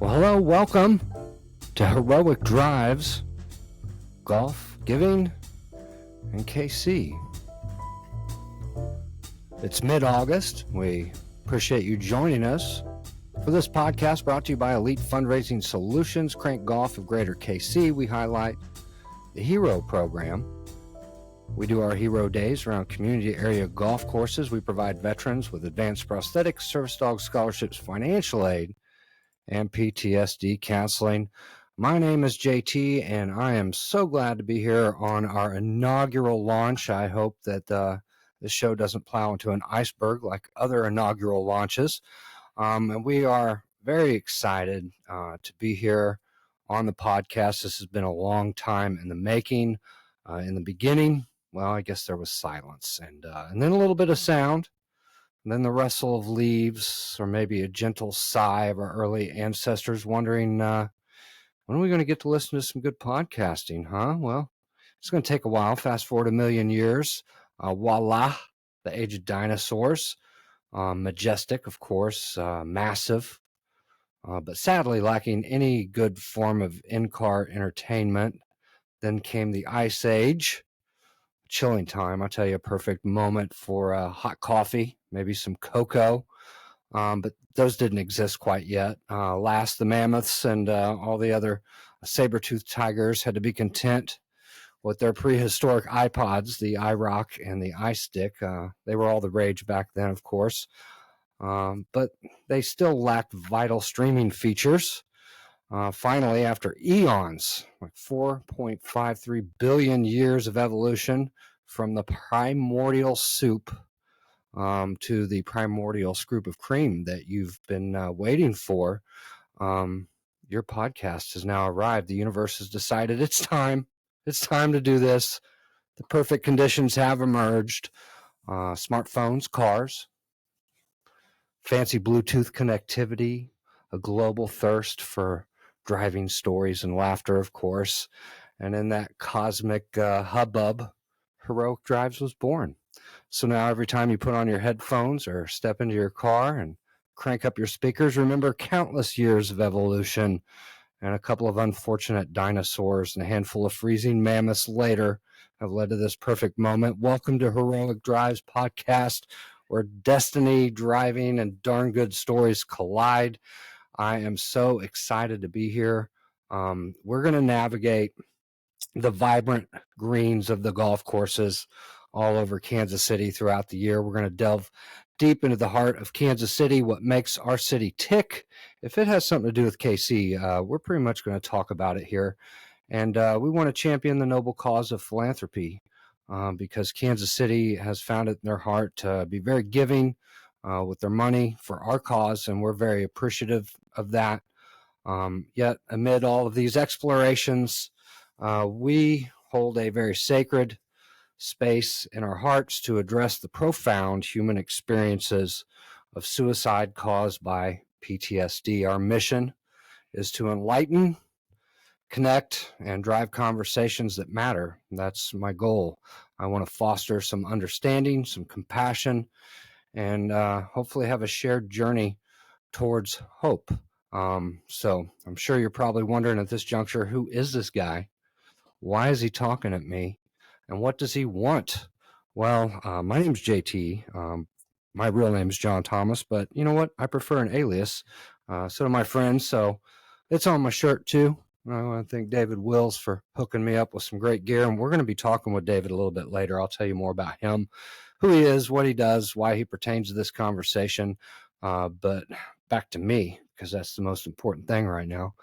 Well, hello, welcome to Heroic Drives, Golf, Giving, and KC. It's mid-August. We appreciate you joining us for this podcast brought to you by Elite Fundraising Solutions, Krankgolf of Greater KC. We highlight the Hero Program. We do our Hero Days around community area golf courses. We provide veterans with advanced prosthetics, service dog scholarships, financial aid, and PTSD counseling. My name is JT, and I am so glad to be here on our inaugural launch. I hope that this show doesn't plow into an iceberg like other inaugural launches. And we are very excited to be here on the podcast. This has been a long time in the making. In the beginning, well, I guess there was silence and then a little bit of sound. And then the rustle of leaves, or maybe a gentle sigh of our early ancestors wondering, when are we going to get to listen to some good podcasting, huh? Well, it's going to take a while. Fast forward a million years. Voila, the age of dinosaurs. Majestic, of course, massive, but sadly lacking any good form of in-car entertainment. Then came the Ice Age. Chilling time, I'll tell you, a perfect moment for hot coffee, maybe some cocoa, but those didn't exist quite yet. Last, the mammoths and all the other saber-toothed tigers had to be content with their prehistoric iPods, the iRock and the iStick. They were all the rage back then, of course, but they still lacked vital streaming features. Finally, after eons, like 4.53 billion years of evolution from the primordial soup to the primordial scoop of cream that you've been waiting for, your podcast has now arrived. The universe has decided it's time. It's time to do this. The perfect conditions have emerged. Smartphones, cars, fancy Bluetooth connectivity, a global thirst for driving stories and laughter, of course. And in that cosmic hubbub, Heroic Drives was born. So now every time you put on your headphones or step into your car and crank up your speakers, remember countless years of evolution and a couple of unfortunate dinosaurs and a handful of freezing mammoths later have led to this perfect moment. Welcome to Heroic Drives podcast, where destiny, driving, and darn good stories collide. I am so excited to be here. We're going to navigate the vibrant greens of the golf courses all over Kansas City throughout the year. We're going to delve deep into the heart of Kansas City, what makes our city tick. If it has something to do with KC, we're pretty much going to talk about it here. And we want to champion the noble cause of philanthropy because Kansas City has found it in their heart to be very giving with their money for our cause, and we're very appreciative of that. Yet amid all of these explorations, we hold a very sacred space in our hearts to address the profound human experiences of suicide caused by PTSD. Our mission is to enlighten, connect, and drive conversations that matter. That's my goal. I want to foster some understanding, some compassion, and hopefully have a shared journey towards hope. So I'm sure you're probably wondering at this juncture, who is this guy? Why is he talking at me? And what does he want? Well, my name's JT. My real name is John Thomas, but you know what? I prefer an alias. So do my friends. So it's on my shirt too. I want to thank David Wills for hooking me up with some great gear. And we're going to be talking with David a little bit later. I'll tell you more about him, who he is, what he does, why he pertains to this conversation. But back to me, because that's the most important thing right now.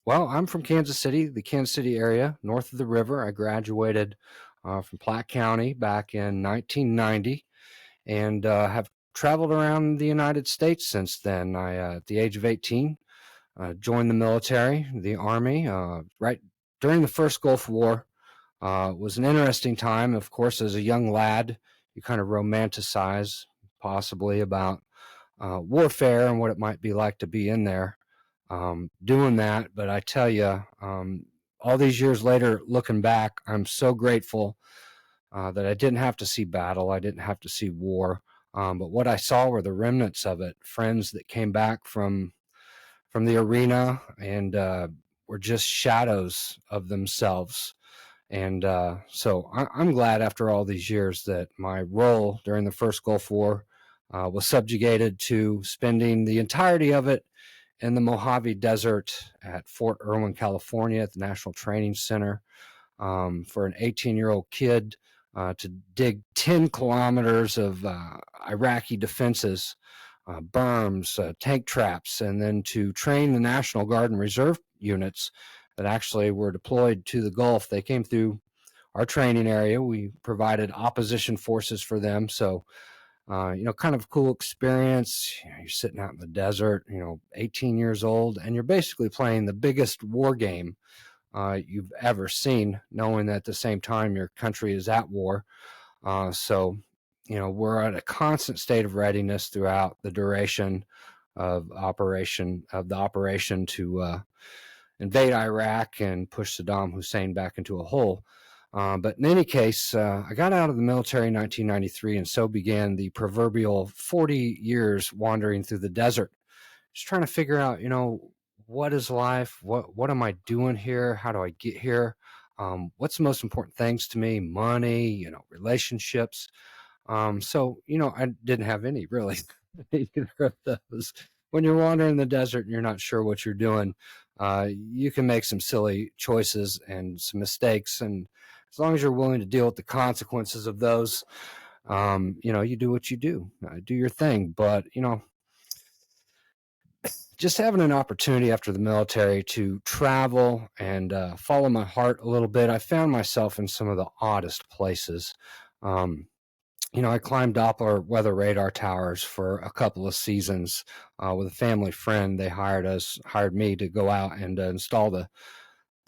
Well, I'm from Kansas City, the Kansas City area, north of the river. I graduated from Platte County back in 1990 and have traveled around the United States since then. I, at the age of 18, joined the military, the Army, right during the first Gulf War. It was an interesting time. Of course, as a young lad, you kind of romanticize possibly about warfare and what it might be like to be in there doing that. But I tell you, all these years later, looking back, I'm so grateful that I didn't have to see battle. I didn't have to see war. But what I saw were the remnants of it, friends that came back from from the arena and were just shadows of themselves. And so I'm glad after all these years that my role during the first Gulf War was subjugated to spending the entirety of it in the Mojave Desert at Fort Irwin, California, at the National Training Center, for an 18-year-old kid to dig 10 kilometers of Iraqi defenses, berms, tank traps, and then to train the National Guard and Reserve units that actually were deployed to the Gulf. They came through our training area. We provided opposition forces for them. So, kind of cool experience. You're sitting out in the desert, 18 years old, and you're basically playing the biggest war game you've ever seen, knowing that at the same time your country is at war. So, we're at a constant state of readiness throughout the duration of the operation to invade Iraq and push Saddam Hussein back into a hole. But in any case, I got out of the military in 1993, and so began the proverbial 40 years wandering through the desert, just trying to figure out, what is life? What am I doing here? How do I get here? What's the most important things to me? Money, relationships. So, I didn't have any really either of those. When you're wandering the desert and you're not sure what you're doing, you can make some silly choices and some mistakes. And as long as you're willing to deal with the consequences of those, you do what you do, do your thing. But, just having an opportunity after the military to travel and follow my heart a little bit, I found myself in some of the oddest places. I climbed Doppler weather radar towers for a couple of seasons with a family friend. They hired me to go out and install the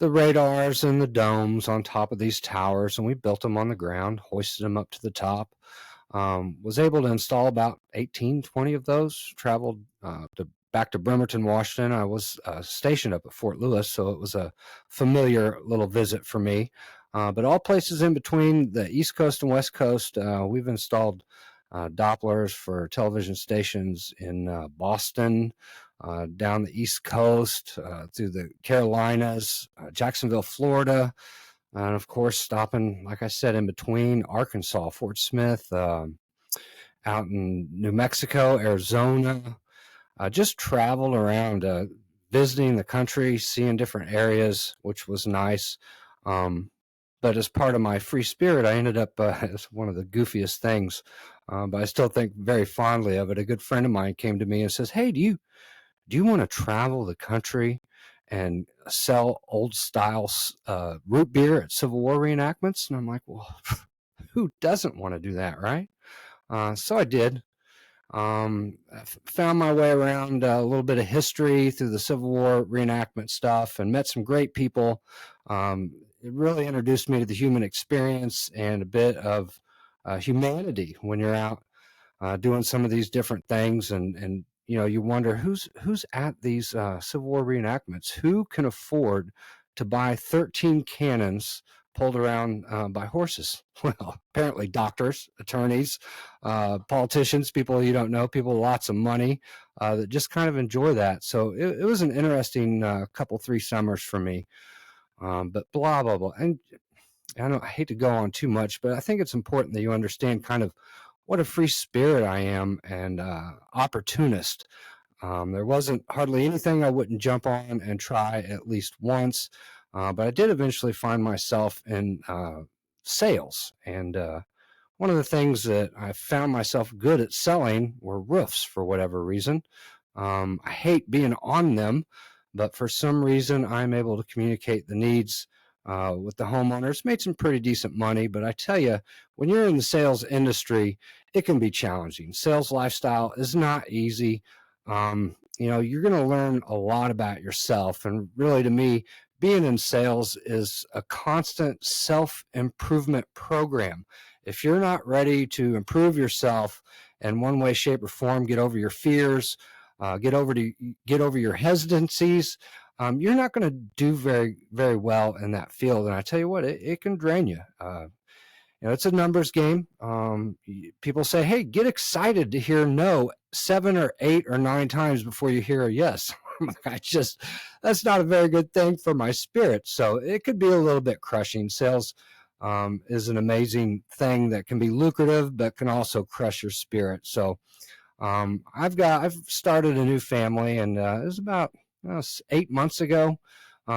radars and the domes on top of these towers, and we built them on the ground, hoisted them up to the top. Was able to install about 18, 20 of those, traveled back to Bremerton, Washington. I was stationed up at Fort Lewis, so it was a familiar little visit for me. But all places in between the East Coast and West Coast, we've installed Dopplers for television stations in Boston, down the East Coast, through the Carolinas, Jacksonville, Florida, and of course stopping, like I said, in between Arkansas, Fort Smith, out in New Mexico, Arizona. Just traveled around, visiting the country, seeing different areas, which was nice. But as part of my free spirit, I ended up as one of the goofiest things, but I still think very fondly of it. A good friend of mine came to me and says, "Hey, do you want to travel the country and sell old style root beer at Civil War reenactments?" And I'm like, "Well, who doesn't want to do that, right?" So I did. Found my way around a little bit of history through the Civil War reenactment stuff and met some great people. It really introduced me to the human experience and a bit of humanity when you're out doing some of these different things. And you wonder who's at these Civil War reenactments, who can afford to buy 13 cannons pulled around by horses. Well, apparently doctors, attorneys, politicians, people you don't know, people with lots of money that just kind of enjoy that. So it was an interesting couple, 3 summers for me. But blah, blah, blah. And I hate to go on too much, but I think it's important that you understand kind of what a free spirit I am and opportunist. There wasn't hardly anything I wouldn't jump on and try at least once. But I did eventually find myself in sales. And one of the things that I found myself good at selling were roofs for whatever reason. I hate being on them, but for some reason I'm able to communicate the needs with the homeowners. Made some pretty decent money, but I tell you, when you're in the sales industry, it can be challenging. Sales lifestyle is not easy. You're going to learn a lot about yourself. And really, to me, being in sales is a constant self-improvement program. If you're not ready to improve yourself in one way, shape, or form, get over your fears, get over your hesitancies, you're not going to do very, very well in that field. And I tell you what, it can drain you. It's a numbers game. People say, "Hey, get excited to hear no 7 or 8 or 9 times before you hear a yes." That's not a very good thing for my spirit. So it could be a little bit crushing. Sales is an amazing thing that can be lucrative, but can also crush your spirit. So I've started a new family, and it was about 8 months ago.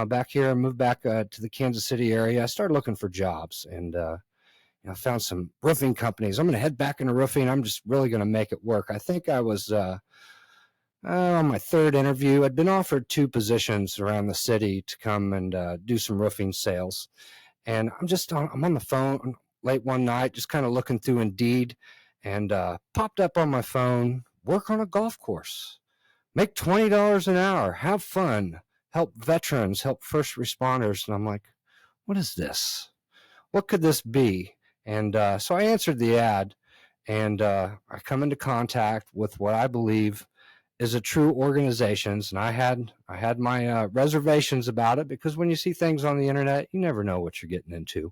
Back here, I moved back to the Kansas City area. I started looking for jobs, and I found some roofing companies. I'm going to head back into roofing. I'm just really going to make it work. I think I was on my third interview. I'd been offered 2 positions around the city to come and do some roofing sales. And I'm on the phone late one night, just kind of looking through Indeed, and popped up on my phone, work on a golf course, make $20 an hour, have fun, help veterans, help first responders. And I'm like, what is this? What could this be? And so I answered the ad, and I come into contact with what I believe is a true organizations. And I had my reservations about it, because when you see things on the internet, you never know what you're getting into.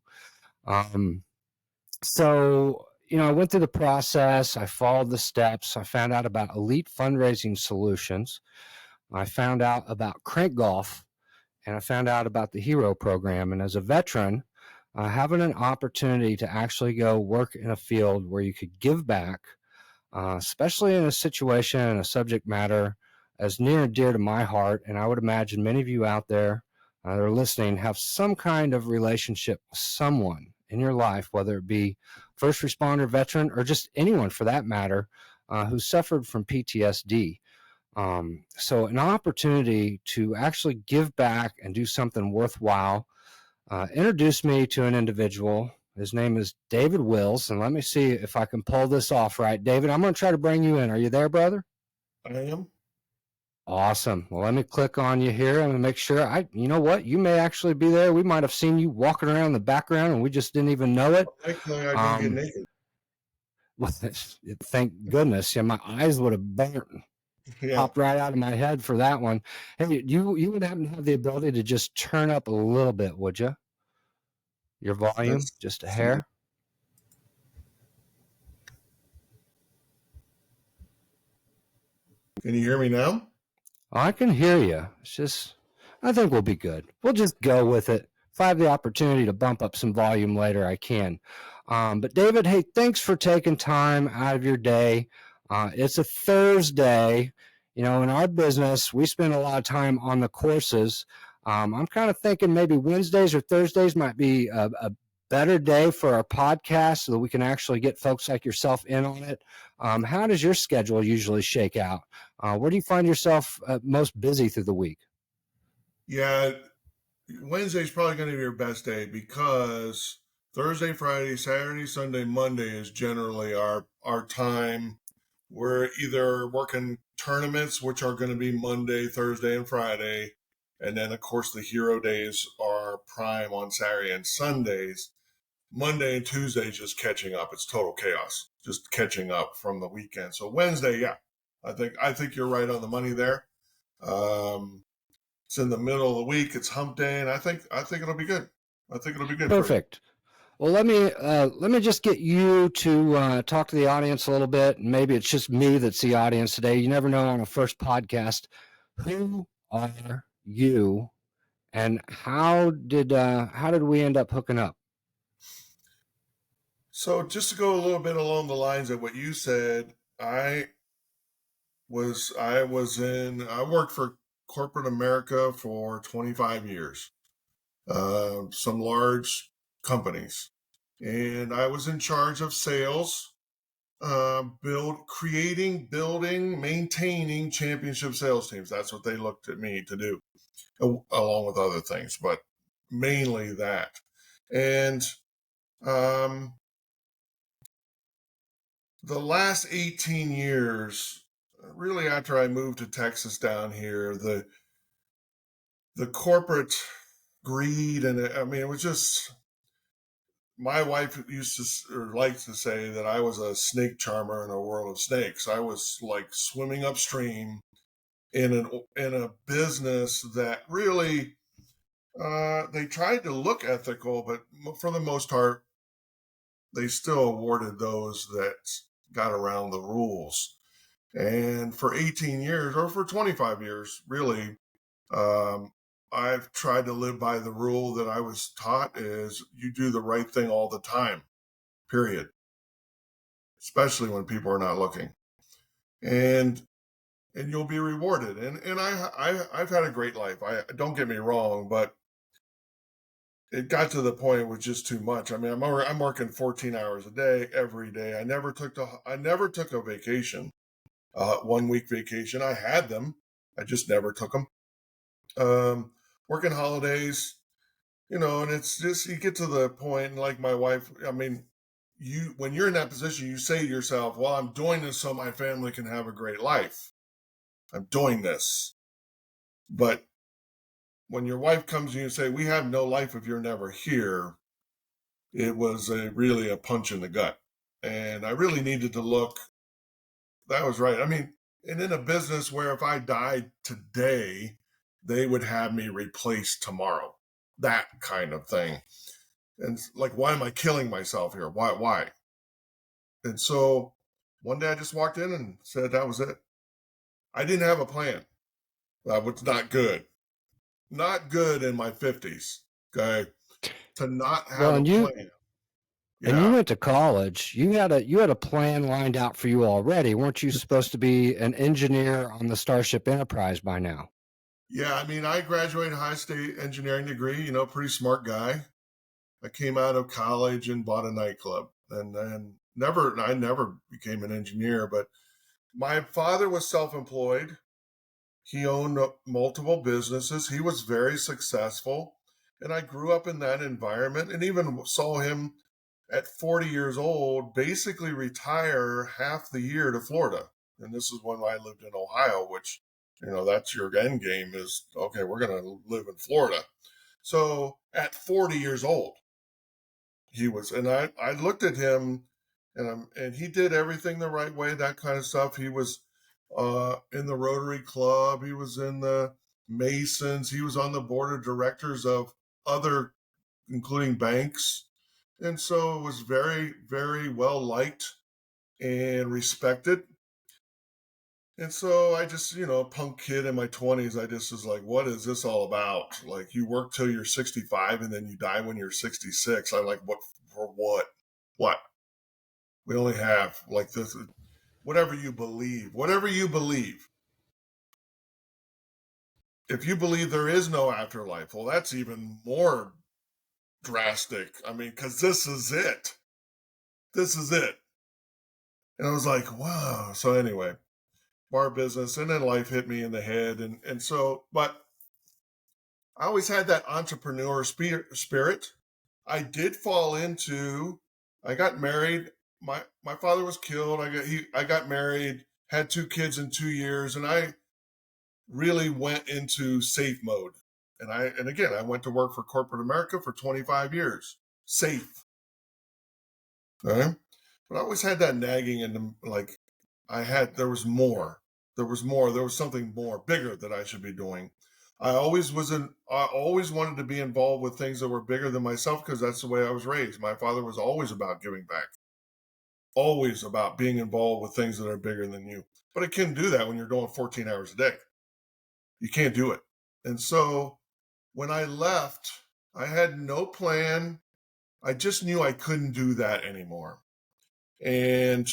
So, I went through the process. I followed the steps. I found out about Elite Fundraising Solutions. I found out about Krankgolf, and I found out about the Hero program. And as a veteran, having an opportunity to actually go work in a field where you could give back, especially in a situation and a subject matter as near and dear to my heart. And I would imagine many of you out there that are listening have some kind of relationship with someone in your life, whether it be first responder, veteran, or just anyone for that matter, who suffered from PTSD. So an opportunity to actually give back and do something worthwhile introduced me to an individual. His name is David Wills, and let me see if I can pull this off right. David, I'm going to try to bring you in. Are you there, brother? I am. Awesome. Well, let me click on you here. I'm going to make sure. You know what? You may actually be there. We might have seen you walking around in the background, and we just didn't even know it. Actually, I didn't get naked. Well, thank goodness. Yeah, my eyes would have popped right out of my head for that one. Hey, you would happen to have the ability to just turn up a little bit, would you? Your volume, just a hair. Can you hear me now? I can hear you. I think we'll be good. We'll just go with it. If I have the opportunity to bump up some volume later, I can. But David, hey, thanks for taking time out of your day. It's a Thursday. In our business, we spend a lot of time on the courses. I'm kind of thinking maybe Wednesdays or Thursdays might be a better day for our podcast, so that we can actually get folks like yourself in on it. How does your schedule usually shake out? Where do you find yourself most busy through the week? Yeah, Wednesday's probably going to be your best day, because Thursday, Friday, Saturday, Sunday, Monday is generally our time. We're either working tournaments, which are going to be Monday, Thursday, and Friday. And then, of course, the hero days are prime on Saturday and Sundays. Monday and Tuesday is just catching up. It's total chaos, just catching up from the weekend. So Wednesday, yeah, I think you're right on the money there. It's in the middle of the week. It's hump day, and I think it'll be good. I think it'll be good. Perfect. Well, let me just get you to talk to the audience a little bit, and maybe it's just me that's the audience today. You never know on a first podcast. Who are you, and how did we end up hooking up? So just to go a little bit along the lines of what you said, I worked for corporate America for 25 years, some large companies, and I was in charge of sales, building, maintaining championship sales teams. That's what they looked at me to do, along with other things, but mainly that. And the last 18 years, really after I moved to Texas down here, the corporate greed, and it was just, my wife likes to say that I was a snake charmer in a world of snakes. I was like swimming upstream in a business that really, they tried to look ethical, but for the most part, they still awarded those that got around the rules. And for 18 years, or for 25 years, really, um, I've tried to live by the rule that I was taught is you do the right thing all the time, period, especially when people are not looking. And you'll be rewarded. And I've had a great life. I don't get me wrong, but it got to the point it was just too much. I mean, I'm working 14 hours a day every day. I never took a vacation, 1 week vacation. I had them, I just never took them. Working holidays, and it's just you get to the point, and like my wife, I mean, when you're in that position, you say to yourself, "Well, I'm doing this so my family can have a great life. I'm doing this." But when your wife comes to you and say, "We have no life if you're never here," it was really a punch in the gut. And I really needed to look. That was right. I mean, and in a business where if I died today, they would have me replaced tomorrow. That kind of thing. And like, why am I killing myself here? Why? And so one day I just walked in and said that was it. I didn't have a plan. That was not good. Not good in my 50s. Okay. To not have Well, a plan. and you Yeah. went to college. You had a plan lined out for you already. Weren't you supposed to be an engineer on the Starship Enterprise by now? Yeah. I mean, I graduated high state engineering degree, pretty smart guy. I came out of college and bought a nightclub, and then I never became an engineer, but my father was self-employed. He owned multiple businesses. He was very successful. And I grew up in that environment and even saw him at 40 years old basically retire half the year to Florida. And this is when I lived in Ohio, which, that's your end game is, okay, we're going to live in Florida. So at 40 years old, he was, and I looked at him and he did everything the right way, that kind of stuff. He was in the Rotary Club. He was in the Masons. He was on the board of directors of other, including banks. And so it was very, very well liked and respected. And so I just, punk kid in my 20s, I just was like, what is this all about? Like, you work till you're 65 and then you die when you're 66. I'm like, what, for what? What? We only have like this, whatever you believe, whatever you believe. If you believe there is no afterlife, well, that's even more drastic. I mean, because this is it. This is it. And I was like, wow. So anyway, bar business, and then life hit me in the head. And so, but I always had that entrepreneur spirit. I did fall into, I got married. My father was killed. I got married, had 2 kids in 2 years, and I really went into safe mode. And again, I went to work for corporate America for 25 years. Safe. Okay? But I always had that nagging and like there was more. There was more. There was something more bigger that I should be doing. I always wanted to be involved with things that were bigger than myself because that's the way I was raised. My father was always about giving back. Always about being involved with things that are bigger than you. But I couldn't do that when you're doing 14 hours a day. You can't do it. And so when I left, I had no plan. I just knew I couldn't do that anymore. And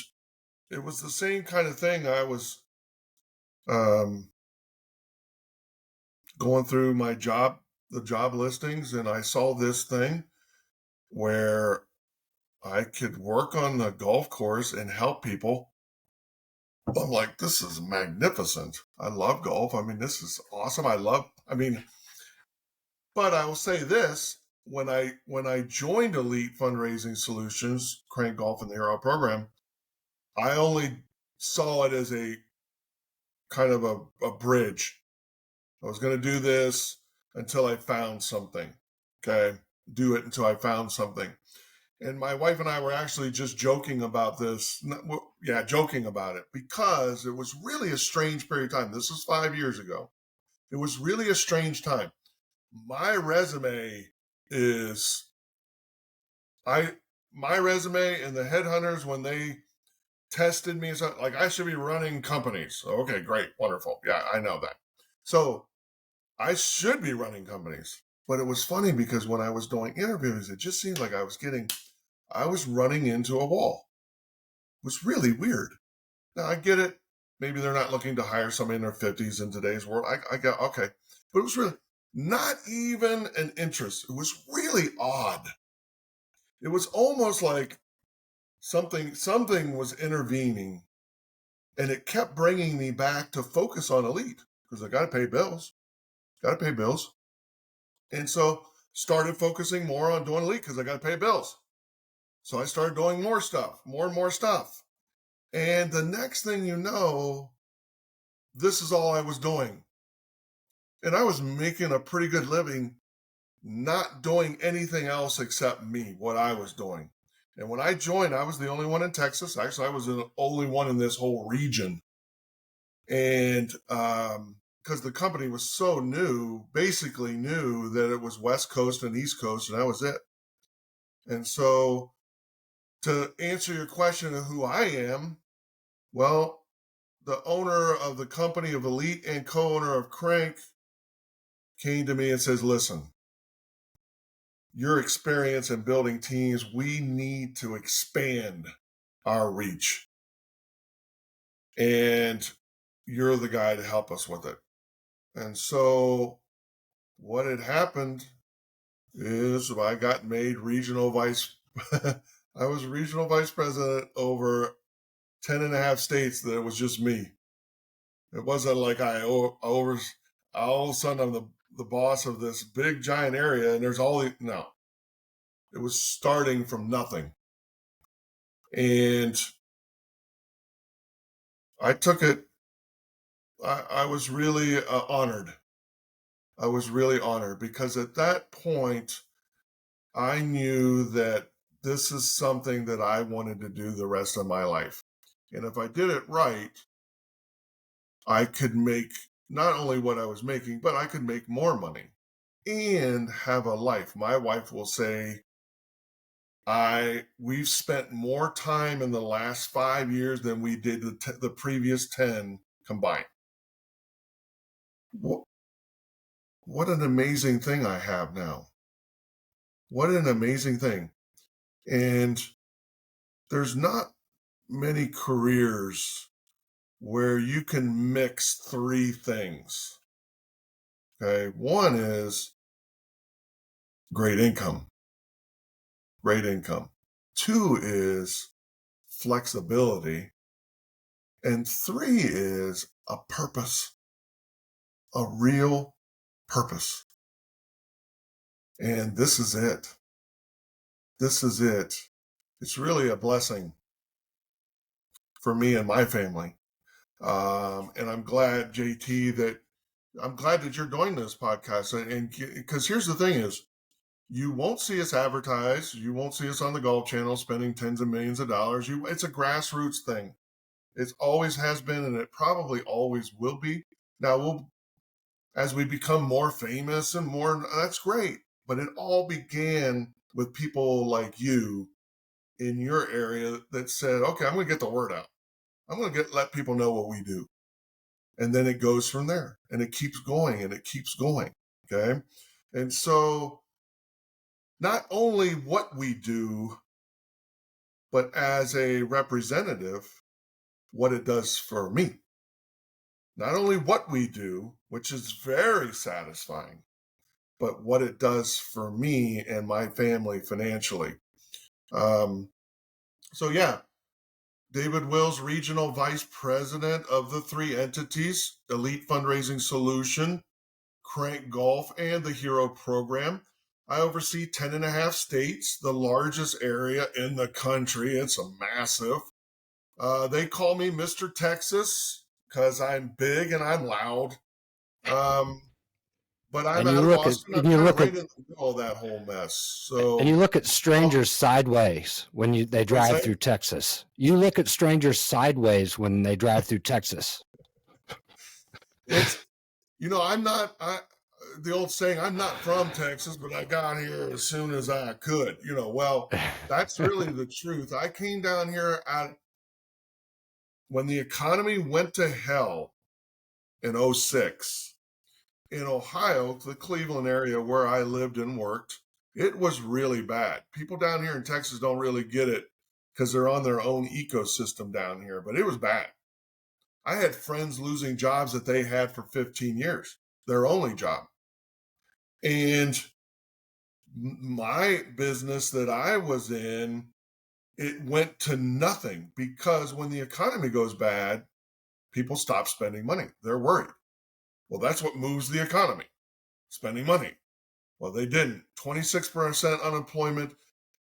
it was the same kind of thing. I was going through the job listings, and I saw this thing where I could work on the golf course and help people. I'm like, this is magnificent. I love golf. I mean, this is awesome. But I will say this, when I joined Elite Fundraising Solutions, Krankgolf and the Hero program, I only saw it as a kind of a bridge. I was going to do this until I found something. Okay. Do it until I found something. And my wife and I were actually just joking about this. Yeah, joking about it because it was really a strange period of time. This was 5 years ago. It was really a strange time. My resume is my resume and the headhunters when they tested me. So, like, I should be running companies. Okay, great, wonderful. Yeah, I know that. So I should be running companies. But it was funny because when I was doing interviews, it just seemed like I was running into a wall. It was really weird. Now I get it. Maybe they're not looking to hire somebody in their 50s in today's world. I get, okay. But it was really not even an interest. It was really odd. It was almost like something was intervening, and it kept bringing me back to focus on elite because I got to pay bills. Got to pay bills. And so started focusing more on doing elite because I got to pay bills. So I started doing more stuff, more and more stuff. And the next thing you know, this is all I was doing. And I was making a pretty good living, not doing anything else except me, what I was doing. And when I joined, I was the only one in Texas. Actually, I was the only one in this whole region. And because the company was so new, basically knew that it was West Coast and East Coast, and that was it. And so to answer your question of who I am, well, the owner of the company of Elite and co-owner of Krank came to me and says, listen, your experience in building teams, we need to expand our reach. And you're the guy to help us with it. And so what had happened is I got made regional vice. I was regional vice president over 10 and a half states that it was just me. It wasn't like all of a sudden I'm the boss of this big giant area and there's no. It was starting from nothing. And I took it, I was really honored. I was really honored because at that point, I knew that this is something that I wanted to do the rest of my life. And if I did it right, I could make not only what I was making, but I could make more money and have a life. My wife will say, we've spent more time in the last 5 years than we did the previous 10 combined. What an amazing thing I have now. What an amazing thing. And there's not many careers where you can mix three things. Okay. One is great income. Great income. Two is flexibility. And three is a purpose, a real purpose. And this is it. This is it. It's really a blessing for me and my family. And I'm glad, JT, that you're doing this podcast. And because here's the thing is, you won't see us advertise. You won't see us on the Golf Channel spending tens of millions of dollars. It's a grassroots thing. It always has been, and it probably always will be. Now, as we become more famous and more, that's great. But it all began with people like you in your area that said, okay, I'm going to get the word out. I'm going to let people know what we do. And then it goes from there, and it keeps going and it keeps going. Okay. And so not only what we do, but as a representative, what it does for me. Not only what we do, which is very satisfying, but what it does for me and my family financially. So yeah, David Wills, Regional Vice President of the three entities, Elite Fundraising Solution, Krankgolf, and the Hero Program. I oversee 10 and a half states, the largest area in the country. It's a massive. They call me Mr. Texas because I'm big and I'm loud. But I'm out of Austin. I'm kind of right in the middle of that whole mess. So, and you look at strangers sideways when they drive through Texas. You look at strangers sideways when they drive through Texas. It's, the old saying, I'm not from Texas, but I got here as soon as I could. Well, that's really the truth. I came down here when the economy went to hell in 06, in Ohio, the Cleveland area where I lived and worked, it was really bad. People down here in Texas don't really get it because they're on their own ecosystem down here, but it was bad. I had friends losing jobs that they had for 15 years, their only job. And my business that I was in, it went to nothing because when the economy goes bad, people stop spending money. They're worried. Well, that's what moves the economy, spending money. Well, they didn't. 26% unemployment.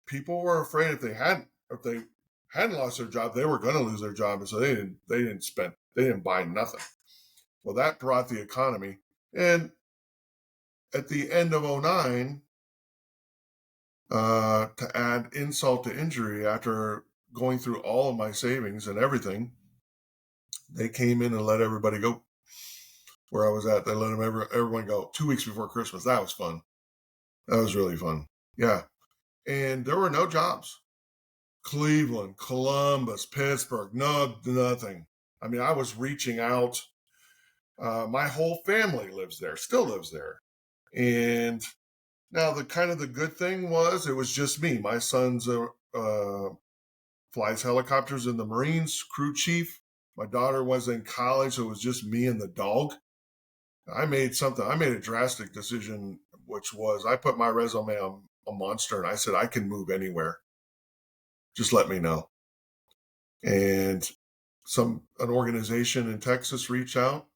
People were afraid if they hadn't lost their job, they were going to lose their job, and so they didn't buy nothing. Well, that brought the economy. And at the end of 09, to add insult to injury, after going through all of my savings and everything, they came in and let everybody go. Where I was at, they let everyone go 2 weeks before Christmas. That was fun. That was really fun. Yeah. And there were no jobs. Cleveland, Columbus, Pittsburgh, nothing. I mean, I was reaching out. My whole family lives there, still lives there. And now the good thing was it was just me. My son's flies helicopters in the Marines, crew chief. My daughter was in college, so it was just me and the dog. I made a drastic decision, which was I put my resume on a Monster and I said, I can move anywhere. Just let me know. And an organization in Texas reached out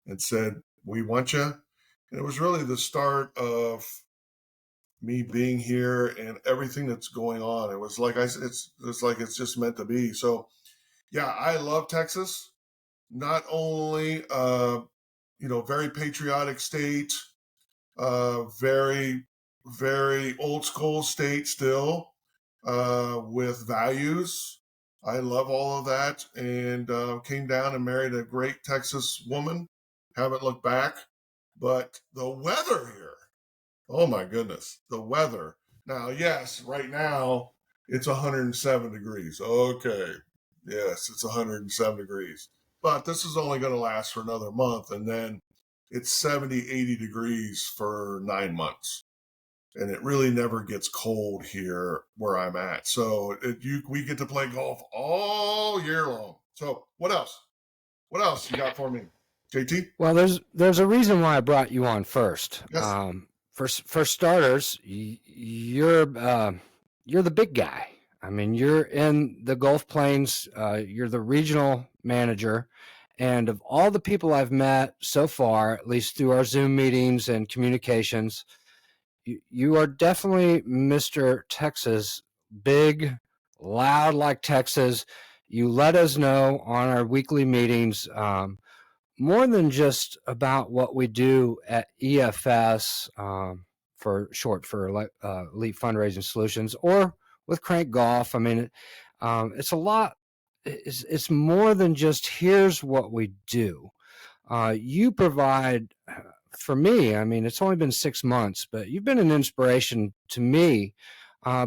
and said, we want you. And it was really the start of me being here and everything that's going on. It was like it's just meant to be. So yeah, I love Texas. Not only very patriotic state, very, very old school state still, with values. I love all of that, and came down and married a great Texas woman. Haven't looked back. But the weather here, oh my goodness, the weather. Now, yes, right now it's 107 degrees. Okay, yes, it's 107 degrees. But this is only going to last for another month, and then it's 70, 80 degrees for 9 months. And it really never gets cold here where I'm at. So we get to play golf all year long. So what else? What else you got for me, JT? Well, there's a reason why I brought you on first. Yes. For starters, you're the big guy. I mean, you're in the Gulf Plains. You're the regional manager. And of all the people I've met so far, at least through our Zoom meetings and communications, you are definitely Mr. Texas, big, loud like Texas. You let us know on our weekly meetings more than just about what we do at EFS, for short for Elite Fundraising Solutions, or with Krankgolf. I mean, it's a lot. It's more than just here's what we do. You provide, for me, I mean, it's only been 6 months, but you've been an inspiration to me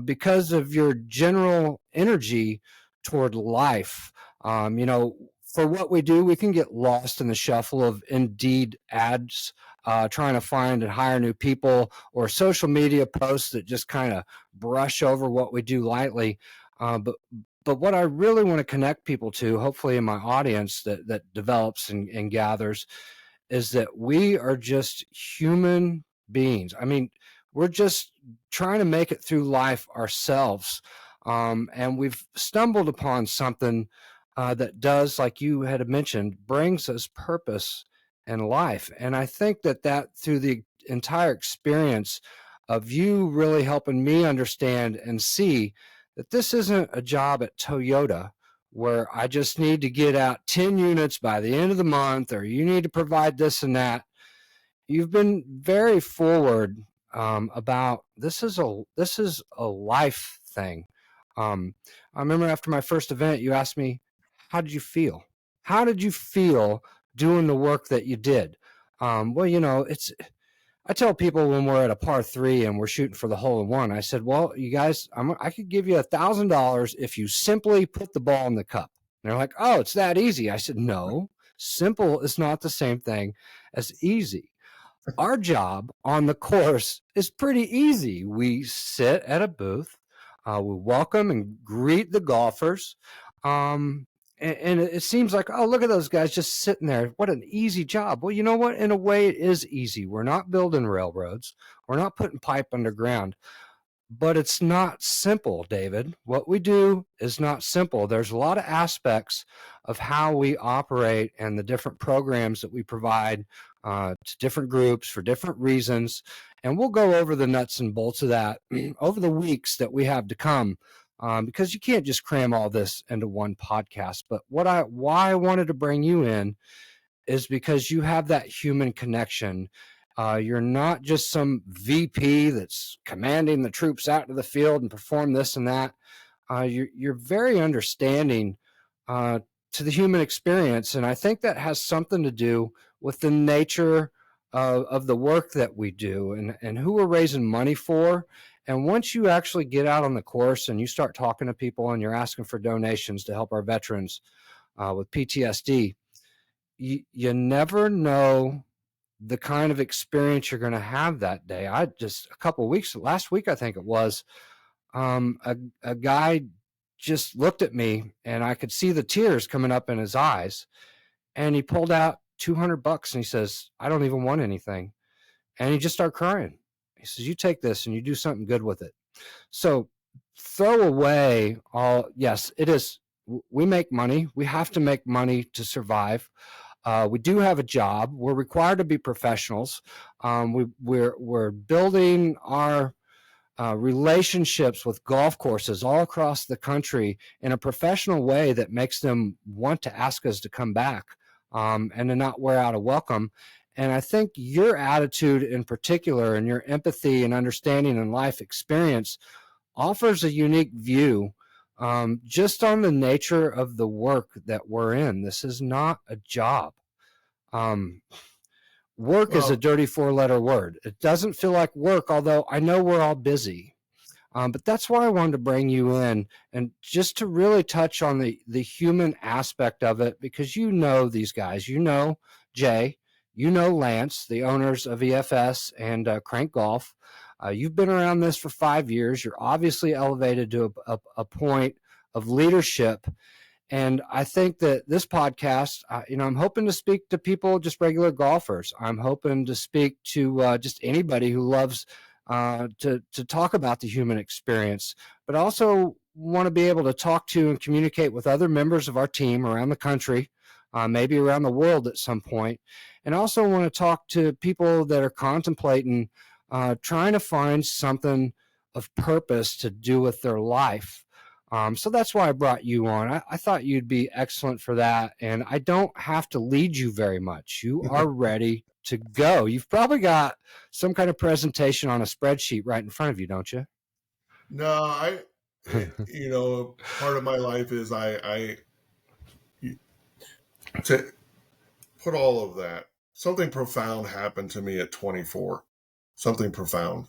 because of your general energy toward life. For what we do, we can get lost in the shuffle of Indeed ads, trying to find and hire new people, or social media posts that just kind of brush over what we do lightly. But what I really want to connect people to, hopefully in my audience that develops and gathers, is that we are just human beings. I mean, we're just trying to make it through life ourselves. And we've stumbled upon something that does, like you had mentioned, brings us purpose in life. And I think that through the entire experience of you really helping me understand and see that this isn't a job at Toyota where I just need to get out 10 units by the end of the month, or you need to provide this and that. You've been very forward about this is a life thing. I remember after my first event, you asked me, how did you feel? How did you feel doing the work that you did? I tell people when we're at a par 3 and we're shooting for the hole in one, I said, well, you guys, I could give you $1,000 if you simply put the ball in the cup. they're like, oh, it's that easy. I said, no, simple is not the same thing as easy. Our job on the course is pretty easy. We sit at a booth, we welcome and greet the golfers. And it seems like, oh, look at those guys just sitting there. What an easy job. Well, you know what? In a way, it is easy. We're not building railroads, we're not putting pipe underground. But it's not simple, David. What we do is not simple. There's a lot of aspects of how we operate and the different programs that we provide to different groups for different reasons. And we'll go over the nuts and bolts of that over the weeks that we have to come, because you can't just cram all this into one podcast. But why I wanted to bring you in is because you have that human connection. You're not just some VP that's commanding the troops out to the field and perform this and that. You're very understanding to the human experience, and I think that has something to do with the nature of the work that we do and who we're raising money for. And once you actually get out on the course and you start talking to people and you're asking for donations to help our veterans with PTSD, you never know the kind of experience you're going to have that day. I just a couple of weeks, last week, I think it was, a guy just looked at me and I could see the tears coming up in his eyes. And he pulled out $200 and he says, I don't even want anything. And he just started crying. He says, you take this and you do something good with it. So throw away all, yes, it is. We make money. We have to make money to survive. We do have a job. We're required to be professionals. We're building our relationships with golf courses all across the country in a professional way that makes them want to ask us to come back, and to not wear out a welcome. And I think your attitude in particular and your empathy and understanding and life experience offers a unique view, just on the nature of the work that we're in. This is not a job. Work is a dirty 4-letter word. It doesn't feel like work, although I know we're all busy. But that's why I wanted to bring you in, and just to really touch on the human aspect of it, because you know these guys. You know Jay, you know Lance, the owners of EFS and Krankgolf. You've been around this for 5 years. You're obviously elevated to a point of leadership. And I think that this podcast, I'm hoping to speak to people, just regular golfers. I'm hoping to speak to just anybody who loves to talk about the human experience, but also want to be able to talk to and communicate with other members of our team around the country, maybe around the world at some point, and also want to talk to people that are contemplating trying to find something of purpose to do with their life. So that's why I brought you on. I thought you'd be excellent for that, and I don't have to lead you very much. You are ready to go. You've probably got some kind of presentation on a spreadsheet right in front of you, don't you? No, part of my life is to put all of that. Something profound happened to me at 24. Something profound.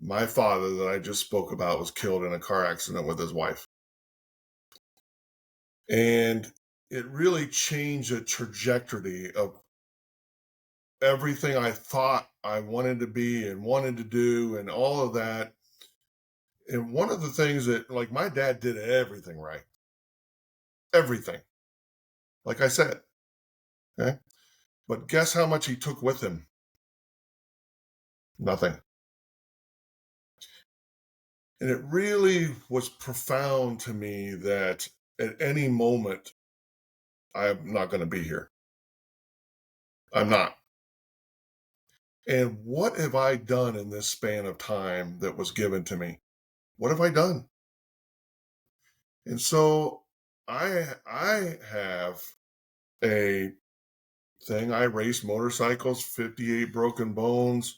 My father that I just spoke about was killed in a car accident with his wife. And it really changed the trajectory of everything I thought I wanted to be and wanted to do and all of that. And one of the things that, like, my dad did everything right. Everything. Like I said. Okay. But guess how much he took with him? Nothing. And it really was profound to me that at any moment, I'm not going to be here. I'm not. And what have I done in this span of time that was given to me? What have I done? And so I have a thing. I race motorcycles, 58 broken bones,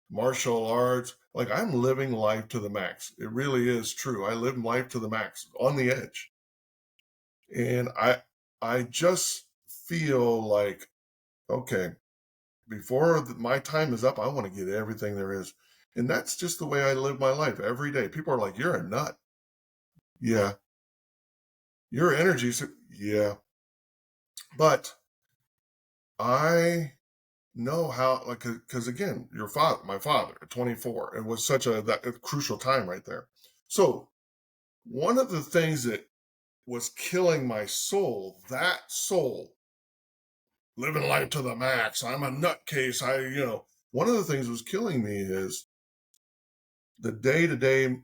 martial arts. Like, I'm living life to the max. It really is true. I live life to the max, on the edge. And I just feel like, okay, before my time is up, I want to get everything there is. And that's just the way I live my life every day. People are like, you're a nut. Yeah. your energy. Yeah. But I know how, like, because again, my father at 24, it was such a crucial time right there. So one of the things that was killing my soul, that soul, living life to the max. I'm a nutcase. One of the things that was killing me is the day-to-day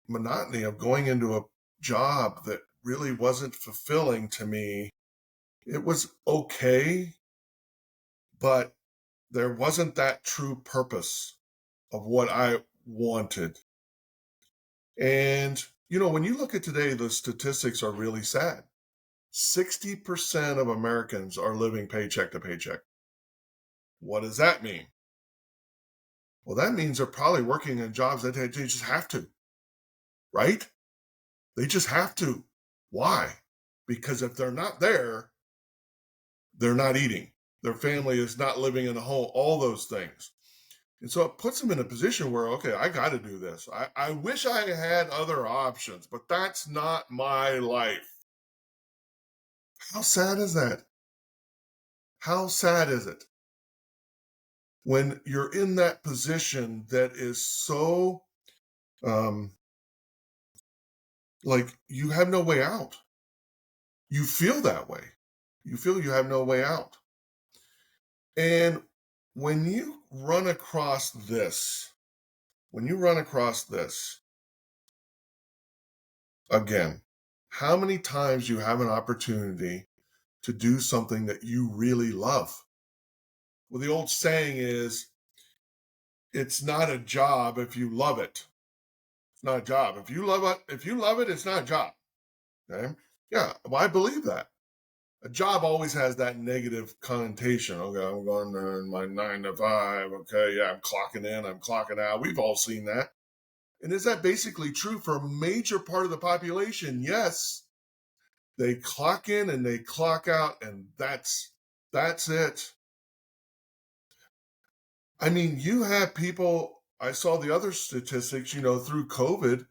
monotony of going into a job that really wasn't fulfilling to me. It was okay, but there wasn't that true purpose of what I wanted. And, when you look at today, the statistics are really sad. 60% of Americans are living paycheck to paycheck. What does that mean? Well, that means they're probably working in jobs that they just have to, right? They just have to. Why? Because if they're not there, they're not eating. Their family is not living in a home, all those things. And so it puts them in a position where, okay, I got to do this. I wish I had other options, but that's not my life. How sad is that? How sad is it when you're in that position that is so, like, you have no way out? You feel that way. You feel you have no way out. And when you run across this, again, how many times you have an opportunity to do something that you really love? Well, the old saying is, it's not a job if you love it. It's not a job. If you love it, it's not a job. Okay? Yeah, well, I believe that. A job always has that negative connotation. Okay, I'm going to my 9 to 5. Okay, yeah, I'm clocking in, I'm clocking out. We've all seen that. And is that basically true for a major part of the population? Yes. They clock in and they clock out, and that's it. I mean, you have people, I saw the other statistics, through COVID,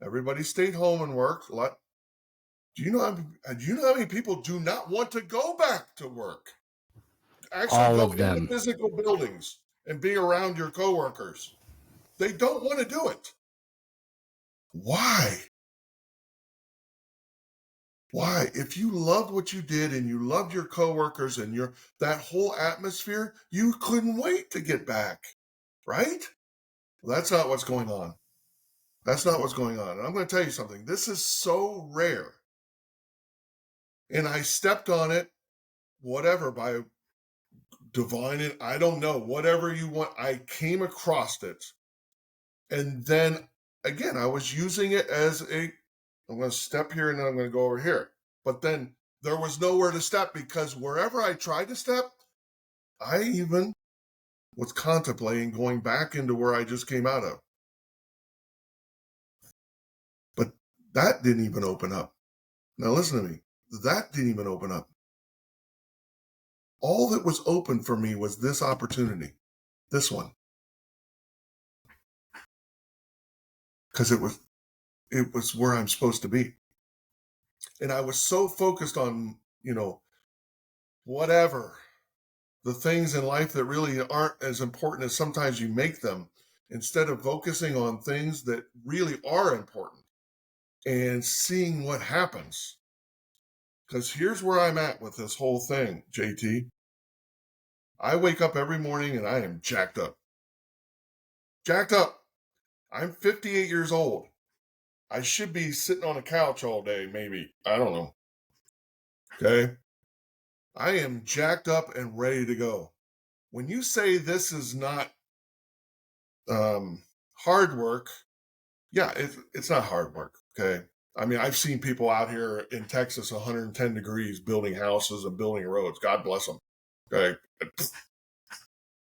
everybody stayed home and worked. Do you know how many people do not want to go back to work? Actually All go of into them. physical buildings and be around your coworkers. They don't want to do it. Why? Why? If you loved what you did and you loved your coworkers and that whole atmosphere, you couldn't wait to get back, right? Well, that's not what's going on. That's not what's going on. And I'm going to tell you something. This is so rare. And I stepped on it, whatever, by divine, I don't know, whatever you want. I came across it. And then again, I was using it as I'm going to step here and then I'm going to go over here. But then there was nowhere to step because wherever I tried to step, I even was contemplating going back into where I just came out of. But that didn't even open up. Now listen to me. That didn't even open up. All that was open for me was this opportunity, this one. Because it was where I'm supposed to be. And I was so focused on, whatever, the things in life that really aren't as important as sometimes you make them, instead of focusing on things that really are important and seeing what happens. Because here's where I'm at with this whole thing, JT. I wake up every morning and I am jacked up. Jacked up. I'm 58 years old. I should be sitting on a couch all day, maybe. I don't know. Okay? I am jacked up and ready to go. When you say this is not hard work, yeah, it's not hard work. Okay. I mean, I've seen people out here in Texas, 110 degrees, building houses and building roads. God bless them. Okay.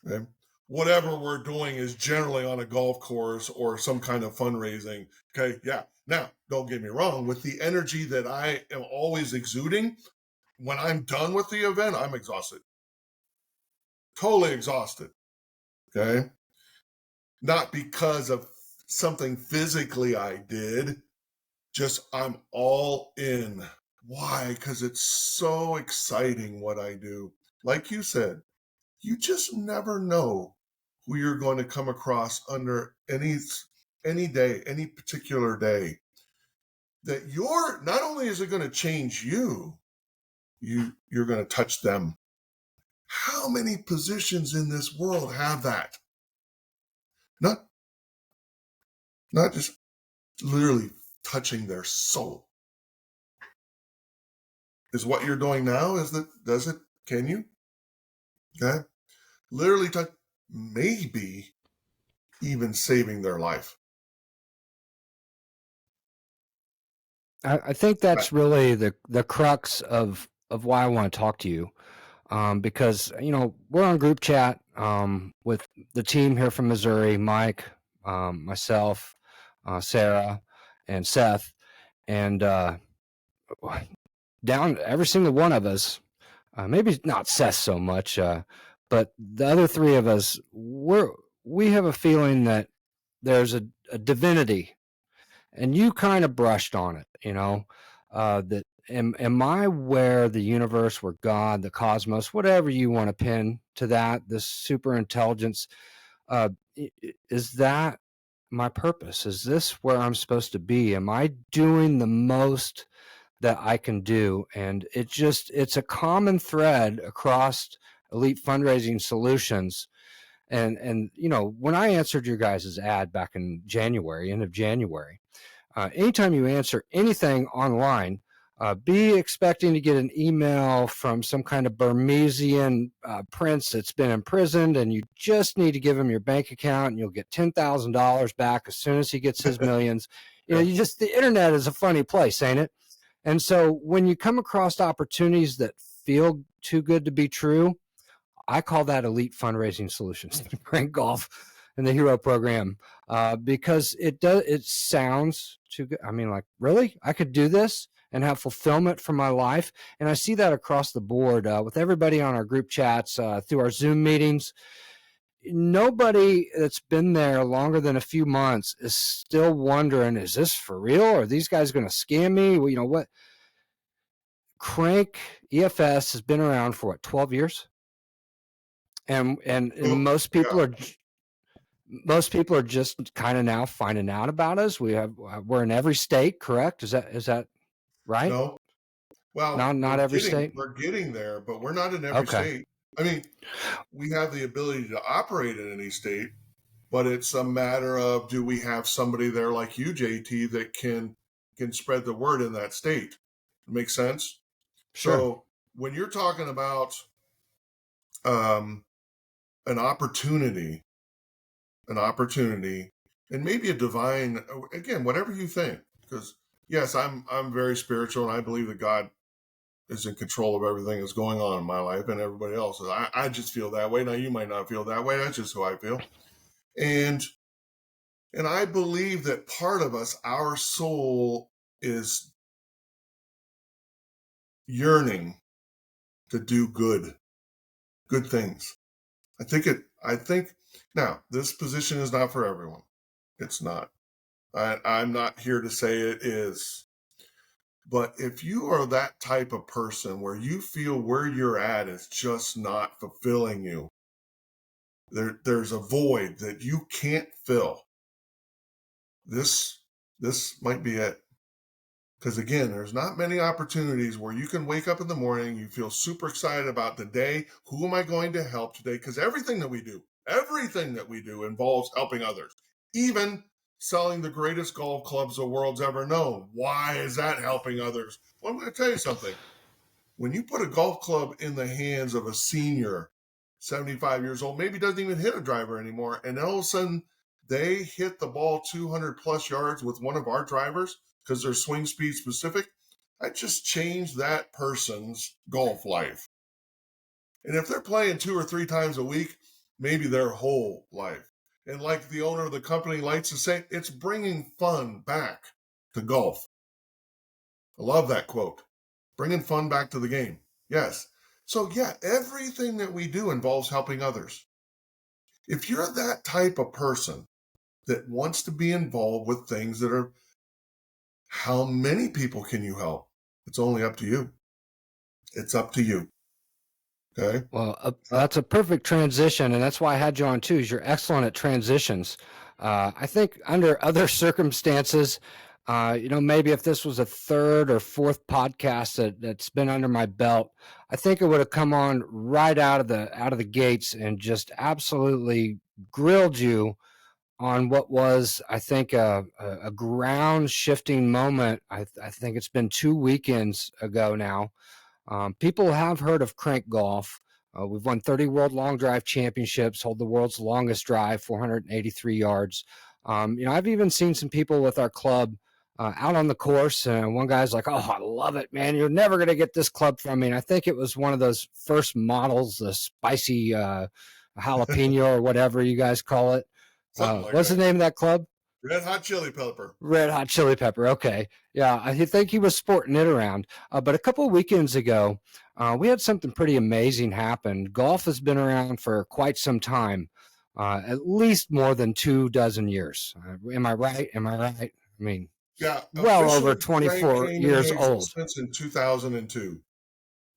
Okay. Whatever we're doing is generally on a golf course or some kind of fundraising. Okay. Yeah. Now, don't get me wrong, with the energy that I am always exuding, when I'm done with the event, I'm exhausted. Totally exhausted. Okay. Not because of something physically I did, I'm all in. Why? Because it's so exciting what I do. Like you said, you just never know who you're going to come across under any day, any particular day. That you're not only is it going to change you're going to touch them. How many positions in this world have that? Not not just literally touching their soul. Is what you're doing now, does it, can you? Okay. Literally touch, maybe even saving their life. I think Right. that's really the crux of why I want to talk to you, because we're on group chat with the team here from Missouri, Mike, myself, Sarah, and Seth, and down every single one of us. Maybe not Seth so much, but the other three of us, we have a feeling that there's a divinity, and you kind of brushed on it, that am I where the universe, where God, the cosmos, whatever you want to pin to that, this super intelligence, is that my purpose? Is this where I'm supposed to be? Am I doing the most that I can do? And it's a common thread across Elite Fundraising Solutions. And when I answered your guys' ad back in January, end of January, anytime you answer anything online, be expecting to get an email from some kind of Burmesian prince that's been imprisoned, and you just need to give him your bank account, and you'll get $10,000 back as soon as he gets his millions. Yeah. The internet is a funny place, ain't it? And so when you come across opportunities that feel too good to be true, I call that Elite Fundraising Solutions, the Krankgolf and the Hero Program, because it sounds too good. I mean, like, really? I could do this and have fulfillment for my life? And I see that across the board with everybody on our group chats, through our Zoom meetings. Nobody that's been there longer than a few months is still wondering, is this for real? Are these guys going to scam me? Well, you know what? Crank EFS has been around for 12 years? And Well, most people yeah. are just kind of now finding out about us. We're in every state, correct? Is that right? No. Well, Not every state. we're getting there, but we're not in every Okay, state. I mean, we have the ability to operate in any state, but it's a matter of, do we have somebody there like you, JT, that can spread the word in that state? Make sense? sure. So when you're talking about um, an opportunity, and maybe a divine, again, whatever you think, because yes, I'm very spiritual, and I believe that God is in control of everything that's going on in my life and everybody else's. I just feel that way. Now you might not feel that way. That's just who I feel. And I believe that part of us, our soul, is yearning to do good things. I think now this position is not for everyone. It's not. I'm not here to say it is. But if you are that type of person where you feel where you're at is just not fulfilling you, there's a void that you can't fill. This might be it. Because again, there's not many opportunities where you can wake up in the morning, you feel super excited about the day. Who am I going to help today? Because everything that we do involves helping others. Even selling the greatest golf clubs the world's ever known. Why is that helping others? Well, I'm going to tell you something. When you put a golf club in the hands of a senior, 75 years old, maybe doesn't even hit a driver anymore, and all of a sudden they hit the ball 200 plus yards with one of our drivers because they're swing speed specific, I just changed that person's golf life. And if they're playing 2 or 3 times a week, maybe their whole life. And like the owner of the company likes to say, it's bringing fun back to golf. I love that quote. Bringing fun back to the game. Yes. So, yeah, everything that we do involves helping others. If you're that type of person that wants to be involved with things that are How many people can you help? It's only up to you. It's up to you. Okay. Well, that's a perfect transition, and that's why I had you on too. Is you're excellent at transitions. I think under other circumstances, maybe if this was a third or fourth podcast that's been under my belt, I think it would have come on right out of the gates and just absolutely grilled you on what was, I think, a ground shifting moment. I think it's been 2 weekends ago now. People have heard of Krankgolf. We've won 30 World Long Drive Championships, hold the world's longest drive, 483 yards. I've even seen some people with our club out on the course, and one guy's like, "Oh, I love it, man! You're never going to get this club from me." And I think it was one of those first models, the spicy jalapeno or whatever you guys call it. Something like What's that. the name of that club? Red Hot Chili Pepper. Red Hot Chili Pepper. Okay. Yeah, I think he was sporting it around. But a couple of weekends ago, we had something pretty amazing happen. Golf has been around for quite some time, at least more than 24 years. Am I right? I mean, Yeah, well over officially Crank 24 came into years old. existence in 2002.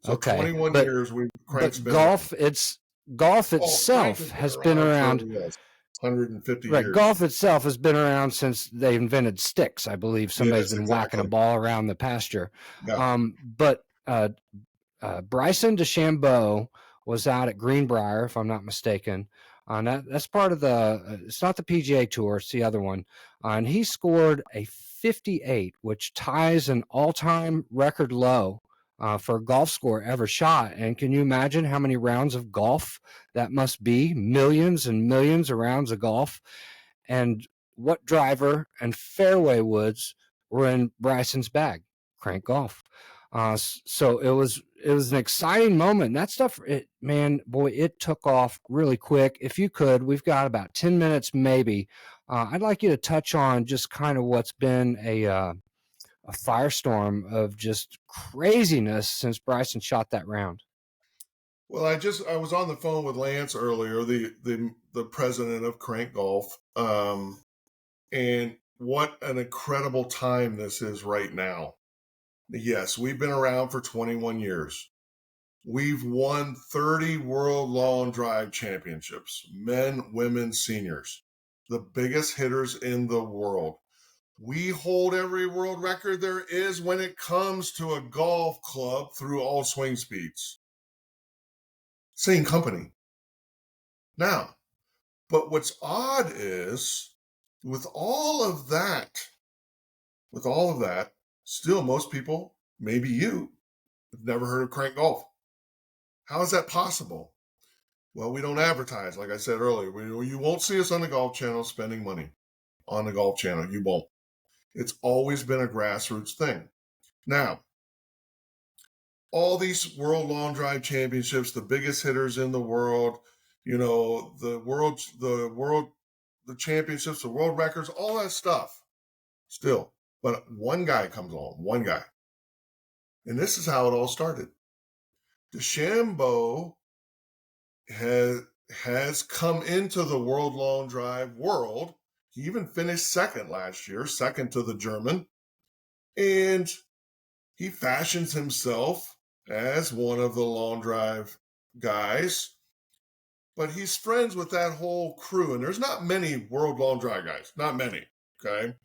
So Okay. 21 But years Crank's but been around. golf Crank itself has been has been around for, around. yes, 150 Right. years. Golf itself has been around since they invented sticks. I believe somebody's Yes, been whacking a exactly. ball around the pasture. Yeah. But Bryson Dechambeau was out at Greenbrier, if I'm not mistaken. That's part of it's not the PGA Tour, it's the other one. And he scored a 58, which ties an all-time record low for a golf score ever shot. And can you imagine how many rounds of golf that must be? Millions and millions of rounds of golf. And what driver and fairway woods were in Bryson's bag? Krankgolf. So it was an exciting moment. That stuff, it took off really quick. If you could, we've got about 10 minutes maybe. I'd like you to touch on just kind of what's been a firestorm of just craziness since Bryson shot that round. Well, I was on the phone with Lance earlier, the president of Krank Golf, and what an incredible time this is right now. Yes, we've been around for 21 years. We've won 30 World Long Drive Championships, men, women, seniors, the biggest hitters in the world. We hold every world record there is when it comes to a golf club through all swing speeds. Same company. Now, but what's odd is with all of that, still most people, maybe you, have never heard of Krank Golf. How is that possible? Well, we don't advertise, like I said earlier. You won't see us on the Golf Channel spending money on the Golf Channel. You won't. It's always been a grassroots thing. Now, all these World Long Drive Championships, the biggest hitters in the world, the championships, the world records, all that stuff. Still, but one guy comes along, one guy, and this is how it all started. DeChambeau has come into the World Long Drive world. He even finished second last year, second to the German, and he fashions himself as one of the long drive guys, but he's friends with that whole crew, and there's not many World Long Drive guys, not many, okay?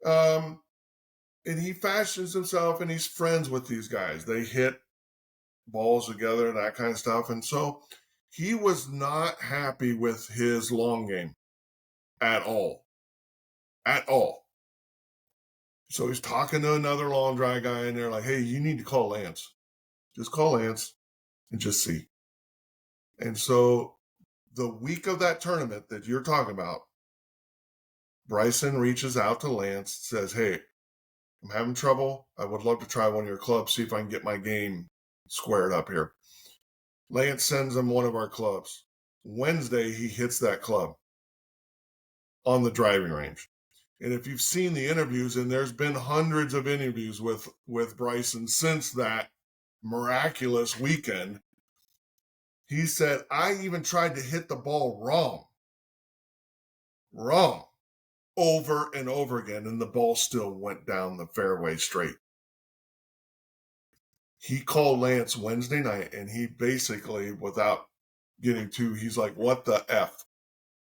And he fashions himself, and he's friends with these guys. They hit balls together and that kind of stuff, and so he was not happy with his long game at all. At all. So he's talking to another long drive guy, and they're like, hey, you need to call Lance. Just call Lance and just see. And so the week of that tournament that you're talking about, Bryson reaches out to Lance, says, hey, I'm having trouble. I would love to try one of your clubs, see if I can get my game squared up here. Lance sends him one of our clubs. Wednesday, he hits that club on the driving range. And if you've seen the interviews, and there's been hundreds of interviews with Bryson since that miraculous weekend, he said, I even tried to hit the ball wrong. over and over again, and the ball still went down the fairway straight. He called Lance Wednesday night, and he basically, without getting too, he's like, what the F